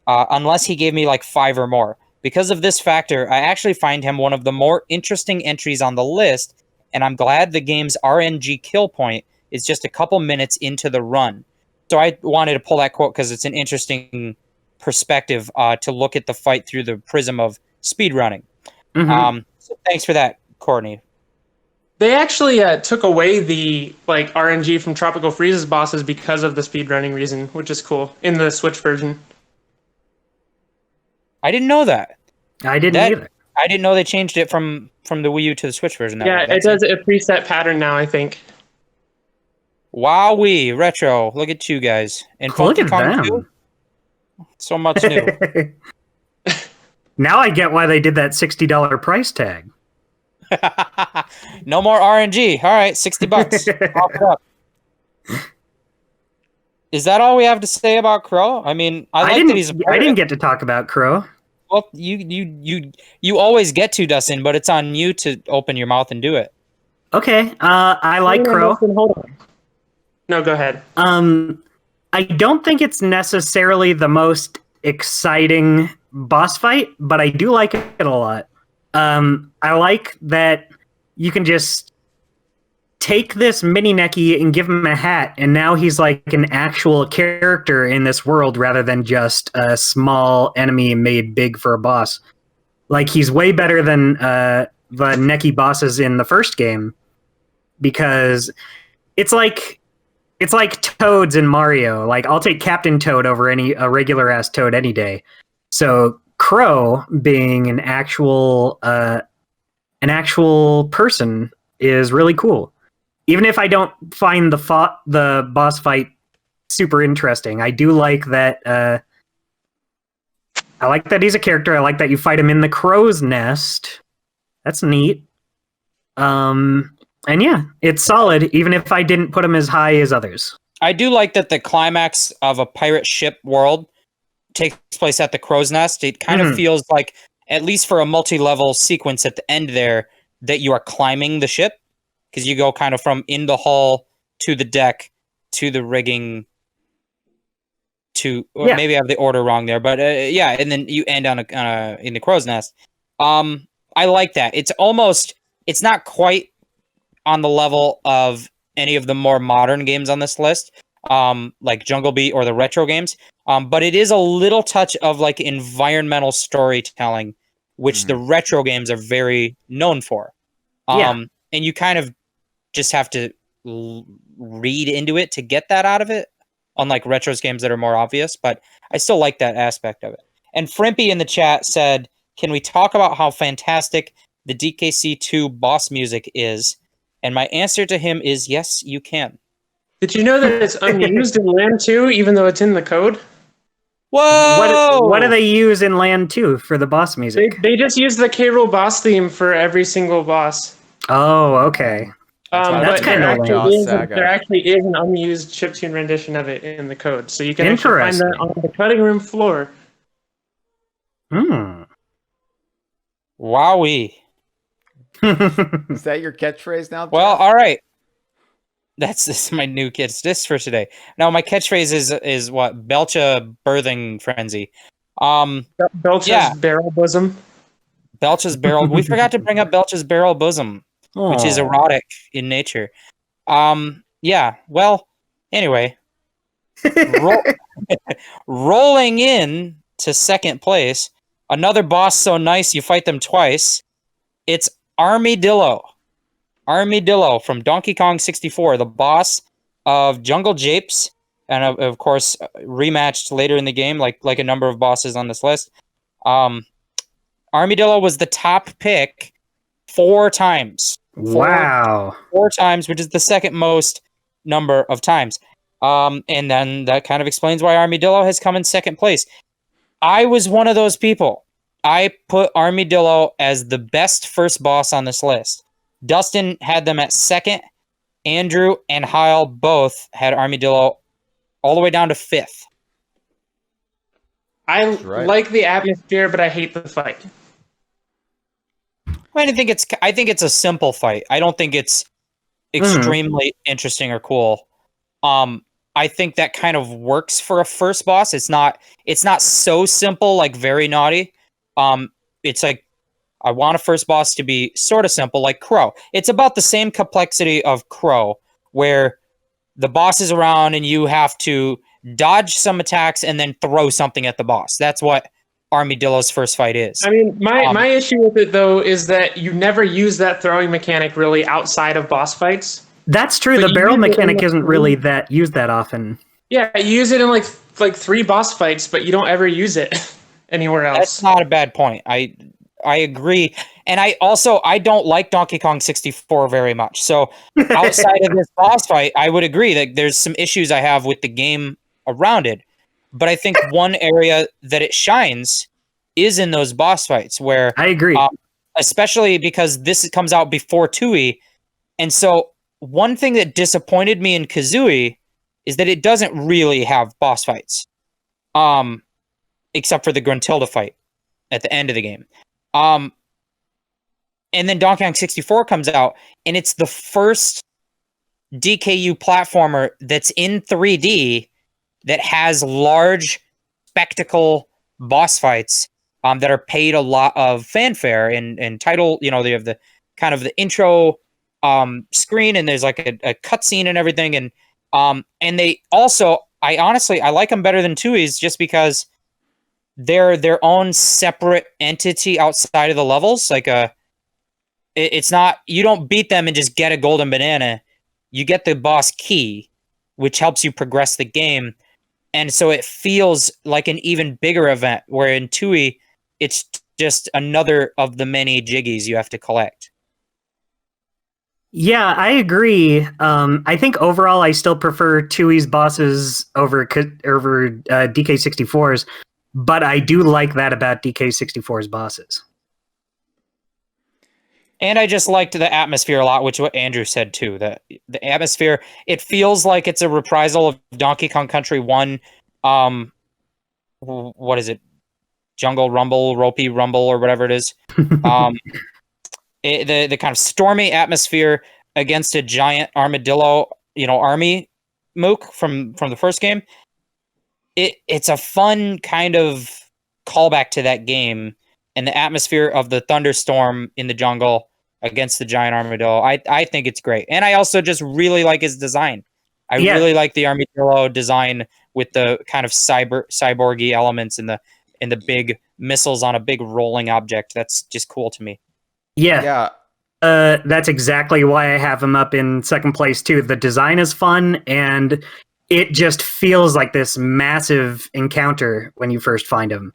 unless he gave me like 5 or more. Because of this factor, I actually find him one of the more interesting entries on the list, and I'm glad the game's RNG kill point is just a couple minutes into the run. So I wanted to pull that quote because it's an interesting perspective to look at the fight through the prism of speedrunning. So thanks for that, Courtney. They actually took away the RNG from Tropical Freeze's bosses because of the speedrunning reason, which is cool, in the Switch version. I didn't know that. I didn't either. I didn't know they changed it from the Wii U to the Switch version. Yeah, it does a preset pattern now, I think. Wowee, retro. Look at you guys. And Look Funky at Kong them. too? So much new. Now I get why they did that $60 price tag. No more RNG. All right, $60. Pop it up. Is that all we have to say about Crow? I mean, I like that he's a pirate. I didn't get to talk about Crow. Well, you always get to, Dustin, but it's on you to open your mouth and do it. Okay, I like Crow. Hold on. No, go ahead. I don't think it's necessarily the most exciting boss fight, but I do like it a lot. I like that you can just take this mini Necky and give him a hat, and now he's like an actual character in this world rather than just a small enemy made big for a boss. Like, he's way better than the Necky bosses in the first game, because it's like Toads in Mario. Like, I'll take Captain Toad over a regular ass Toad any day. So Crow being an actual person is really cool. Even if I don't find the boss fight super interesting, I do like that. I like that he's a character. I like that you fight him in the crow's nest. That's neat. And yeah, it's solid, even if I didn't put him as high as others. I do like that the climax of a pirate ship world takes place at the crow's nest. It kind of feels like, at least for a multi-level sequence at the end there, that you are climbing the ship, because you go kind of from in the hull to the deck to the rigging two, or Yeah. maybe I have the order wrong there, but yeah, and then you end on a in the crow's nest. I like that. It's not quite on the level of any of the more modern games on this list, like Jungle Beat or the retro games. But it is a little touch of like environmental storytelling, which the retro games are very known for. And you kind of just have to read into it to get that out of it, unlike retro games that are more obvious. But I still like that aspect of it. And Frimpy in the chat said, can we talk about how fantastic the DKC2 boss music is? And my answer to him is yes, you can. Did you know that it's unused in Land 2, even though it's in the code? Whoa! What do they use in Land 2 for the boss music? They just use the K. Rool boss theme for every single boss. Oh, okay. But kind of there actually is an unused chiptune rendition of it in the code, so you can actually find that on the cutting room floor. Wowee. Is that your catchphrase now, Jeff? Well, all right. This is my new kids for today. Now my catchphrase is what? Belcha birthing frenzy. Belcha's barrel bosom. Belcha's barrel. We forgot to bring up Belcha's barrel bosom, which is erotic in nature. Yeah. Well, anyway, rolling in to second place, another boss so nice you fight them twice. It's Armadillo. Armadillo from Donkey Kong 64, the boss of Jungle Japes, and of course rematched later in the game, like a number of bosses on this list. Armadillo was the top pick 4 times. Wow. 4 times, which is the second most number of times. And then that kind of explains why Armadillo has come in second place. I was one of those people. I put Armadillo as the best first boss on this list. Dustin had them at second. Andrew and Hyle both had Armadillo all the way down to 5th. I like the atmosphere, but I hate the fight. I think it's a simple fight. I don't think it's extremely interesting or cool. I think that kind of works for a first boss. It's not so simple like Very Gnawty. It's like I want a first boss to be sort of simple, like Crow. It's about the same complexity of Crow, where the boss is around and you have to dodge some attacks and then throw something at the boss. That's what Armadillo's first fight is. I mean, my issue with it, though, is that you never use that throwing mechanic really outside of boss fights. That's true. But the barrel mechanic isn't really used that often. Yeah, you use it in like 3 boss fights, but you don't ever use it anywhere else. That's not a bad point. I agree. And I don't like Donkey Kong 64 very much. So outside of this boss fight, I would agree that there's some issues I have with the game around it. But I think one area that it shines is in those boss fights where I agree. Especially because this comes out before Tooie. And so one thing that disappointed me in Kazooie is that it doesn't really have boss fights. Except for the Gruntilda fight at the end of the game. And then Donkey Kong 64 comes out, and it's the first DKU platformer that's in 3D that has large spectacle boss fights that are paid a lot of fanfare and title. You know, they have the kind of the intro screen, and there's like a cutscene and everything. And they also, I like them better than Tooie's just because they're their own separate entity outside of the levels. Like it's not, you don't beat them and just get a golden banana. You get the boss key, which helps you progress the game. And so it feels like an even bigger event, where in Tooie, it's just another of the many jiggies you have to collect. Yeah, I agree. I think overall I still prefer Tooie's bosses over DK64's. But I do like that about DK64's bosses. And I just liked the atmosphere a lot, which is what Andrew said too. The atmosphere, it feels like it's a reprisal of Donkey Kong Country 1. What is it? Jungle Rumble, Ropey Rumble, or whatever it is. The kind of stormy atmosphere against a giant armadillo, army mook from the first game. it's a fun kind of callback to that game and the atmosphere of the thunderstorm in the jungle against the giant armadillo. I think it's great. And I also just really like his design. I really like the armadillo design with the kind of cyborgy elements and the big missiles on a big rolling object. That's just cool to me. Yeah. That's exactly why I have him up in second place too. The design is fun, and it just feels like this massive encounter when you first find him.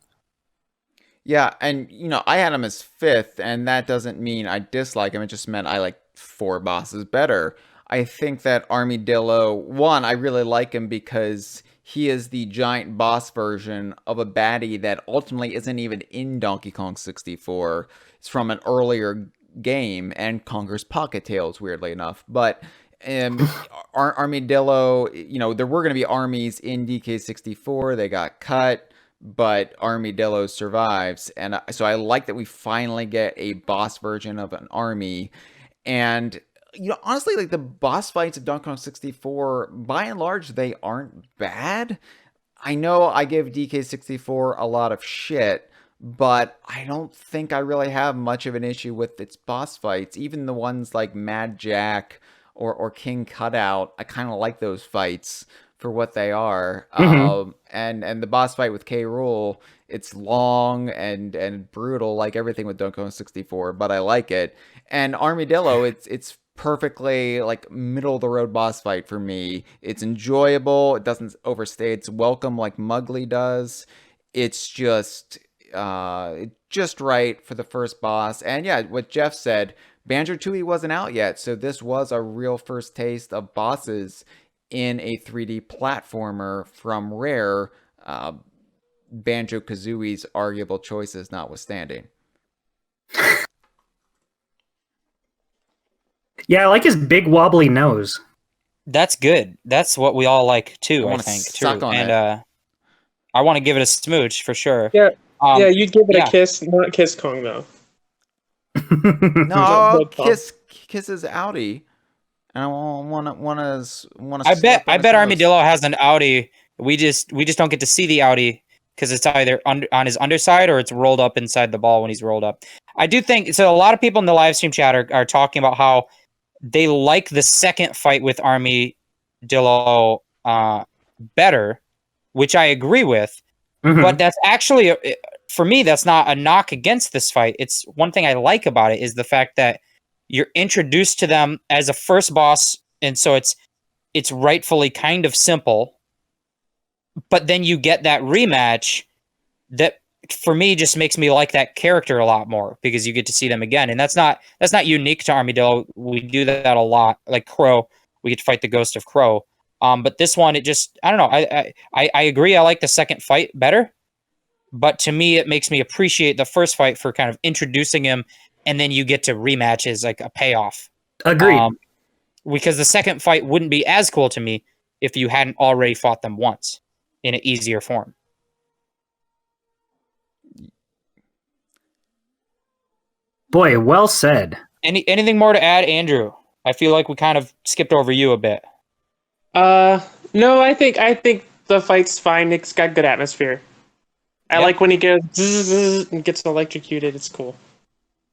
Yeah, and I had him as fifth, and that doesn't mean I dislike him. It just meant I like 4 bosses better. I think that Armadillo, one, I really like him because he is the giant boss version of a baddie that ultimately isn't even in Donkey Kong 64. It's from an earlier game and Conker's Pocket Tales, weirdly enough. But Armadillo, there were going to be armies in DK64. They got cut, but Armadillo survives. And so I like that we finally get a boss version of an army. And honestly, like the boss fights of Donkey Kong 64, by and large, they aren't bad. I know I give DK64 a lot of shit, but I don't think I really have much of an issue with its boss fights. Even the ones like Mad Jack or King Cutout, I kind of like those fights for what they are. Mm-hmm. And the boss fight with K. Rool, it's long and brutal, like everything with Donkey Kong 64, but I like it. And Armadillo, it's perfectly like middle of the road boss fight for me. It's enjoyable. It doesn't overstay its welcome like Mugly does. It's just right for the first boss. And yeah, what Jeff said, Banjo-Tooie wasn't out yet, so this was a real first taste of bosses in a 3D platformer from Rare, Banjo-Kazooie's arguable choices notwithstanding. Yeah, I like his big wobbly nose. That's good. That's what we all like too, I wanna think. suck on it. And I want to give it a smooch for sure. Yeah, you'd give it yeah. a kiss, not kiss Kong though. No, Good call. kisses Audi. And I want to. I bet Armadillo has an Audi. We just don't get to see the Audi because it's either on his underside or it's rolled up inside the ball when he's rolled up. I do think so. A lot of people in the live stream chat are talking about how they like the second fight with Armadillo better, which I agree with. Mhm. But that's actually, for me, that's not a knock against this fight. It's one thing I like about it is the fact that you're introduced to them as a first boss, and so it's rightfully kind of simple. But then you get that rematch that, for me, just makes me like that character a lot more because you get to see them again, and that's not unique to Armadillo. We do that a lot, like Crow. We get to fight the ghost of Crow. But this one, it just, I don't know. I agree. I like the second fight better, but to me, it makes me appreciate the first fight for kind of introducing him, and then you get to rematch as like a payoff. Agreed. Because the second fight wouldn't be as cool to me if you hadn't already fought them once in an easier form. Boy, well said. Anything more to add, Andrew? I feel like we kind of skipped over you a bit. No, I think the fight's fine. It's got good atmosphere. I like when he goes zzz and gets electrocuted. It's cool.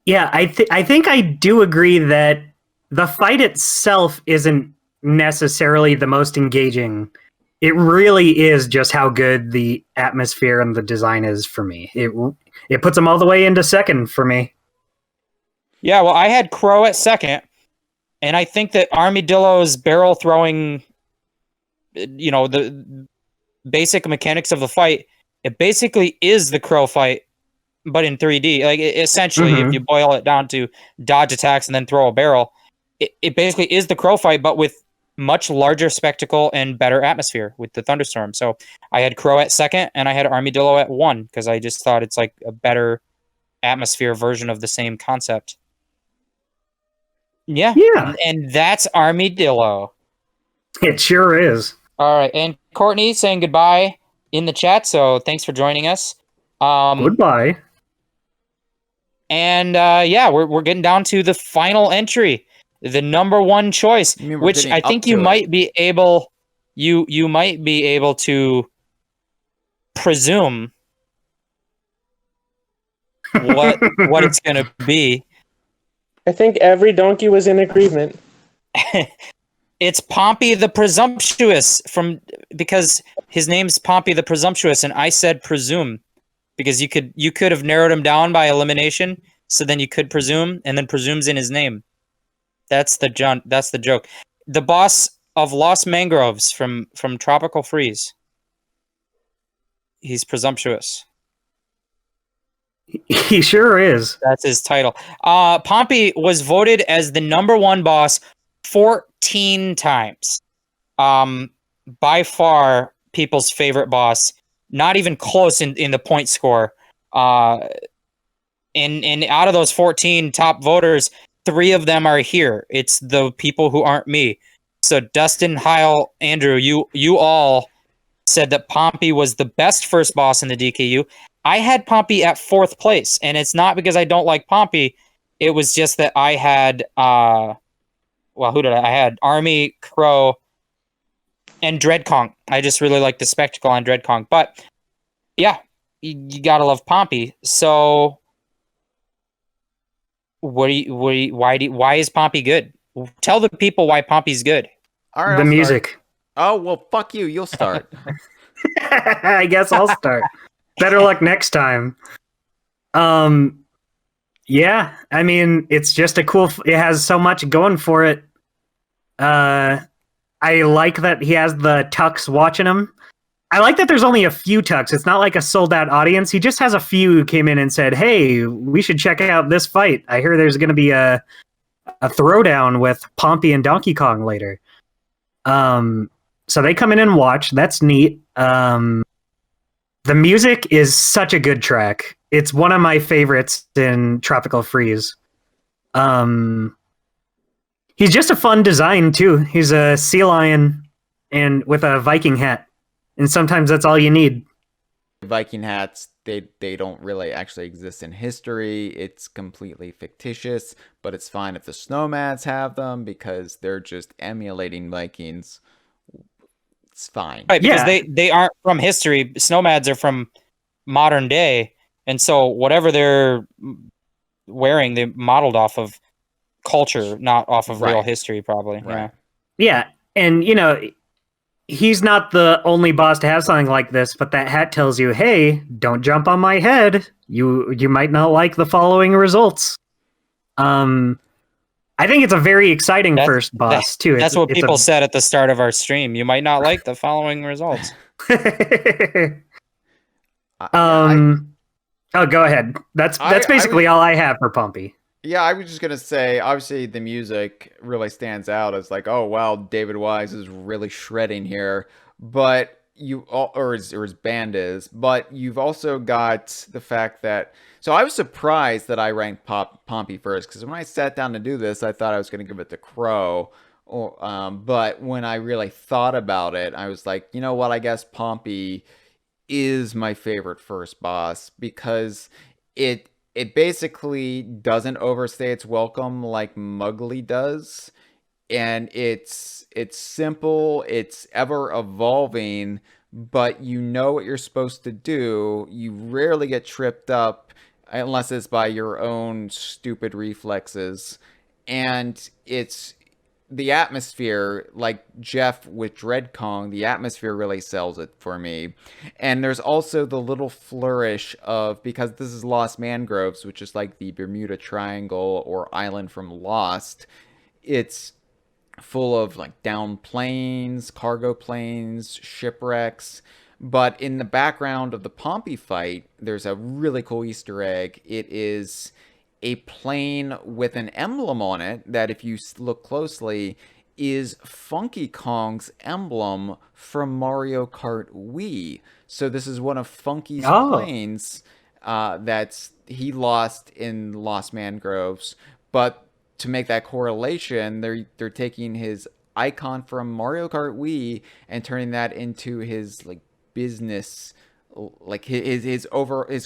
Yeah, I think I do agree that the fight itself isn't necessarily the most engaging. It really is just how good the atmosphere and the design is for me. It puts them all the way into second for me. Yeah, well, I had Crow at second, and I think that Armadillo's barrel throwing, the basic mechanics of the fight, it basically is the Crow fight, but in 3D. Like, essentially, if you boil it down to dodge attacks and then throw a barrel, it basically is the Crow fight, but with much larger spectacle and better atmosphere with the thunderstorm. So I had Crow at second, and I had Armadillo at 1, because I just thought it's like a better atmosphere version of the same concept. Yeah. And that's Armadillo. It sure is. All right, and Courtney saying goodbye in the chat, so thanks for joining us. Goodbye. And we're getting down to the final entry, the number one choice, which I think you might be able, you might be able to presume what it's gonna be. I think every donkey was in agreement. It's Pompy the Presumptuous because his name's Pompy the Presumptuous, and I said presume because you could have narrowed him down by elimination, so then you could presume, and then presume's in his name. That's the joke. The boss of Lost Mangroves from Tropical Freeze. He's presumptuous. He sure is. That's his title. Pompy was voted as the #1 boss 14 times. By far people's favorite boss. Not even close in the point score. And out of those 14 top voters, 3 of them are here. It's the people who aren't me. So Dustin, Hyle, Andrew, you all said that Pompy was the best first boss in the DKU. I had Pompy at 4th place, and it's not because I don't like Pompy. It was just that I had, who did I had? Army, Crow, and Dreadkong. I just really like the spectacle on Dreadkong. But, yeah, you gotta love Pompy. So, why is Pompy good? Tell the people why Pompy's good. All right, The music. Oh, well, fuck you. You'll start. I guess I'll start. Better luck next time. Yeah, I mean, it's just it has so much going for it. I like that he has the Tucks watching him. I like that there's only a few Tucks. It's not like a sold out audience. He just has a few who came in and said, hey, we should check out this fight. I hear there's going to be a throwdown with Pompy and Donkey Kong later. So they come in and watch. That's neat. The music is such a good track. It's one of my favorites in Tropical Freeze. He's just a fun design too. He's a sea lion and with a Viking hat. And sometimes that's all you need. Viking hats, they don't really actually exist in history. It's completely fictitious, but it's fine if the Snowmads have them because they're just emulating Vikings. It's fine. Right, because they aren't from history. Snowmads are from modern day. And so whatever they're wearing, they modeled off of culture, not off of real history, probably. Right. Yeah. And, he's not the only boss to have something like this, but that hat tells you, hey, don't jump on my head. You might not like the following results. I think it's a very exciting first boss, too. That's what people said at the start of our stream. You might not like the following results. Oh, go ahead. That's basically all I have for Pompy. Yeah, I was just gonna say, obviously the music really stands out as like, oh wow, David Wise is really shredding here, but his band is, but you've also got the fact that. So I was surprised that I ranked Pompy first because when I sat down to do this, I thought I was gonna give it to Crow, but when I really thought about it, I was like, you know what? I guess Pompy is my favorite first boss because it basically doesn't overstay its welcome like Mugly does. And it's simple, it's ever evolving, but you know what you're supposed to do. You rarely get tripped up unless it's by your own stupid reflexes. And it's the atmosphere, like Jeff with Dreadkong, the atmosphere really sells it for me. And there's also the little flourish of, because this is Lost Mangroves, which is like the Bermuda Triangle or island from Lost, it's full of like downed planes, cargo planes, shipwrecks. But in the background of the Pompy fight, there's a really cool Easter egg. It is a plane with an emblem on it that, if you look closely, is Funky Kong's emblem from Mario Kart Wii. So this is one of Funky's planes that's he lost in Lost Mangroves. But to make that correlation, they're taking his icon from Mario Kart Wii and turning that into his like business, like his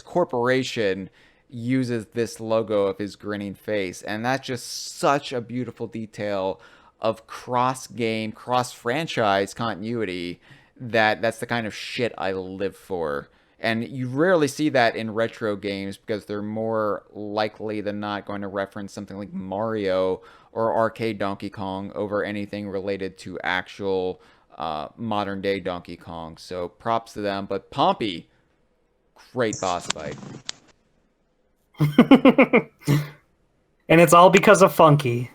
corporation uses this logo of his grinning face, and that's just such a beautiful detail of cross-franchise continuity that's the kind of shit I live for. And you rarely see that in retro games because they're more likely than not going to reference something like Mario or arcade Donkey Kong over anything related to actual modern day Donkey Kong. So props to them. But Pompy, great boss fight. And it's all because of Funky.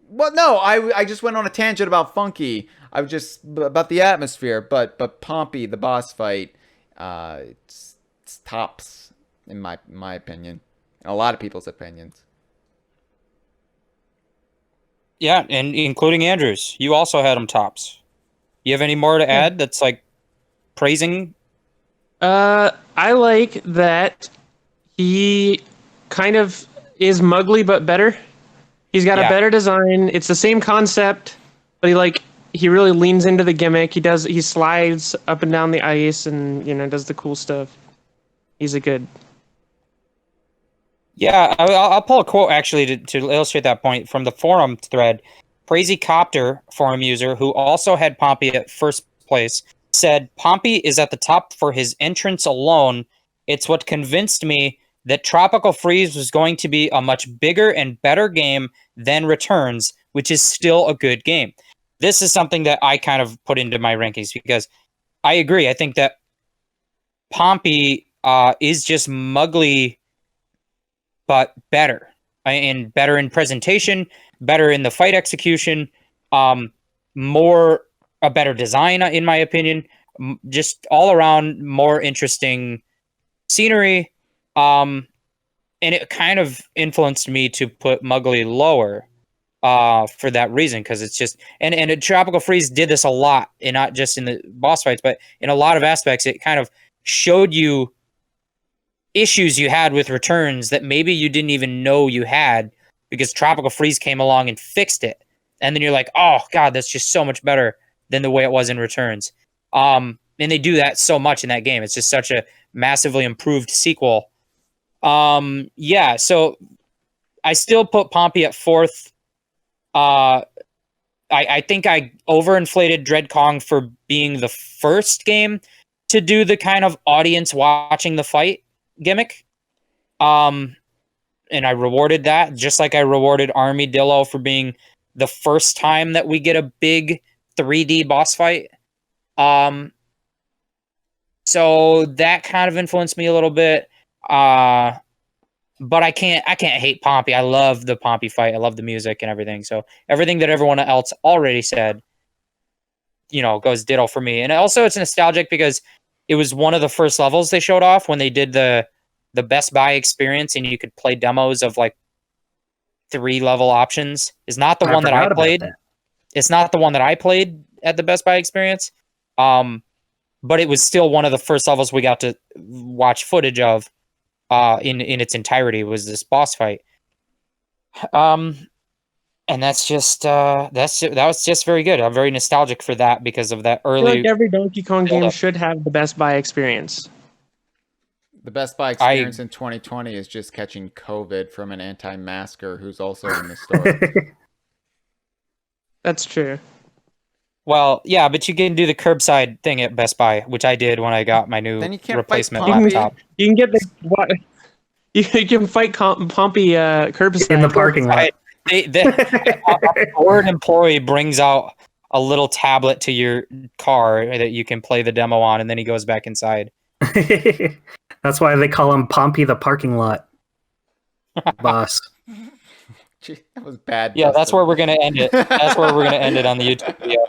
Well, no, I just went on a tangent about Funky. I was just about the atmosphere, but Pompy, the boss fight, it's tops in my opinion, a lot of people's opinions. Yeah, and including Andrews, you also had him tops. You have any more to add? That's like praising. I like that he kind of is Mugly but better. He's got a better design. It's the same concept, but he really leans into the gimmick. He slides up and down the ice and does the cool stuff. He's a good. Yeah, I'll pull a quote actually to illustrate that point from the forum thread. Crazy Copter forum user who also had Pompy at first place said Pompy is at the top for his entrance alone. It's what convinced me that Tropical Freeze was going to be a much bigger and better game than Returns, which is still a good game. This is something that I kind of put into my rankings because I agree. I think that Pompy is just Mugly, but better. And better in presentation, better in the fight execution, a better design, in my opinion. Just all around more interesting scenery. And it kind of influenced me to put Mugly lower for that reason, because it's just and Tropical Freeze did this a lot, and not just in the boss fights, but in a lot of aspects. It kind of showed you issues you had with Returns that maybe you didn't even know you had, because Tropical Freeze came along and fixed it, and then you're like, oh god, that's just so much better than the way it was in Returns. And they do that so much in that game. It's just such a massively improved sequel. So I still put Pompy at fourth. I think I overinflated Dread Kong for being the first game to do the kind of audience watching the fight gimmick. And I rewarded that, just like I rewarded Army Dillo for being the first time that we get a big 3D boss fight. So that kind of influenced me a little bit. But I can't hate Pompy. I love the Pompy fight. I love the music and everything. So everything that everyone else already said, goes ditto for me. And also it's nostalgic because it was one of the first levels they showed off when they did the Best Buy experience, and you could play demos of like 3 level options. It's not the one that I played. It's not the one that I played at the Best Buy experience. But it was still one of the first levels we got to watch footage of in its entirety, was this boss fight. And that's just that was just very good. I'm very nostalgic for that because of that early. I feel like every Donkey Kong game should have the Best Buy experience. The Best Buy experience in 2020 is just catching COVID from an anti-masker who's also in the store. That's true. Well, yeah, but you can do the curbside thing at Best Buy, which I did when I got my new replacement laptop. You can get you can fight Pompy curbside in the parking lot. A bored employee brings out a little tablet to your car that you can play the demo on, and then he goes back inside. That's why they call him Pompy the parking lot boss. Gee, that was bad. Yeah, Dustin. that's where we're gonna end it. That's where we're gonna end it on the YouTube video.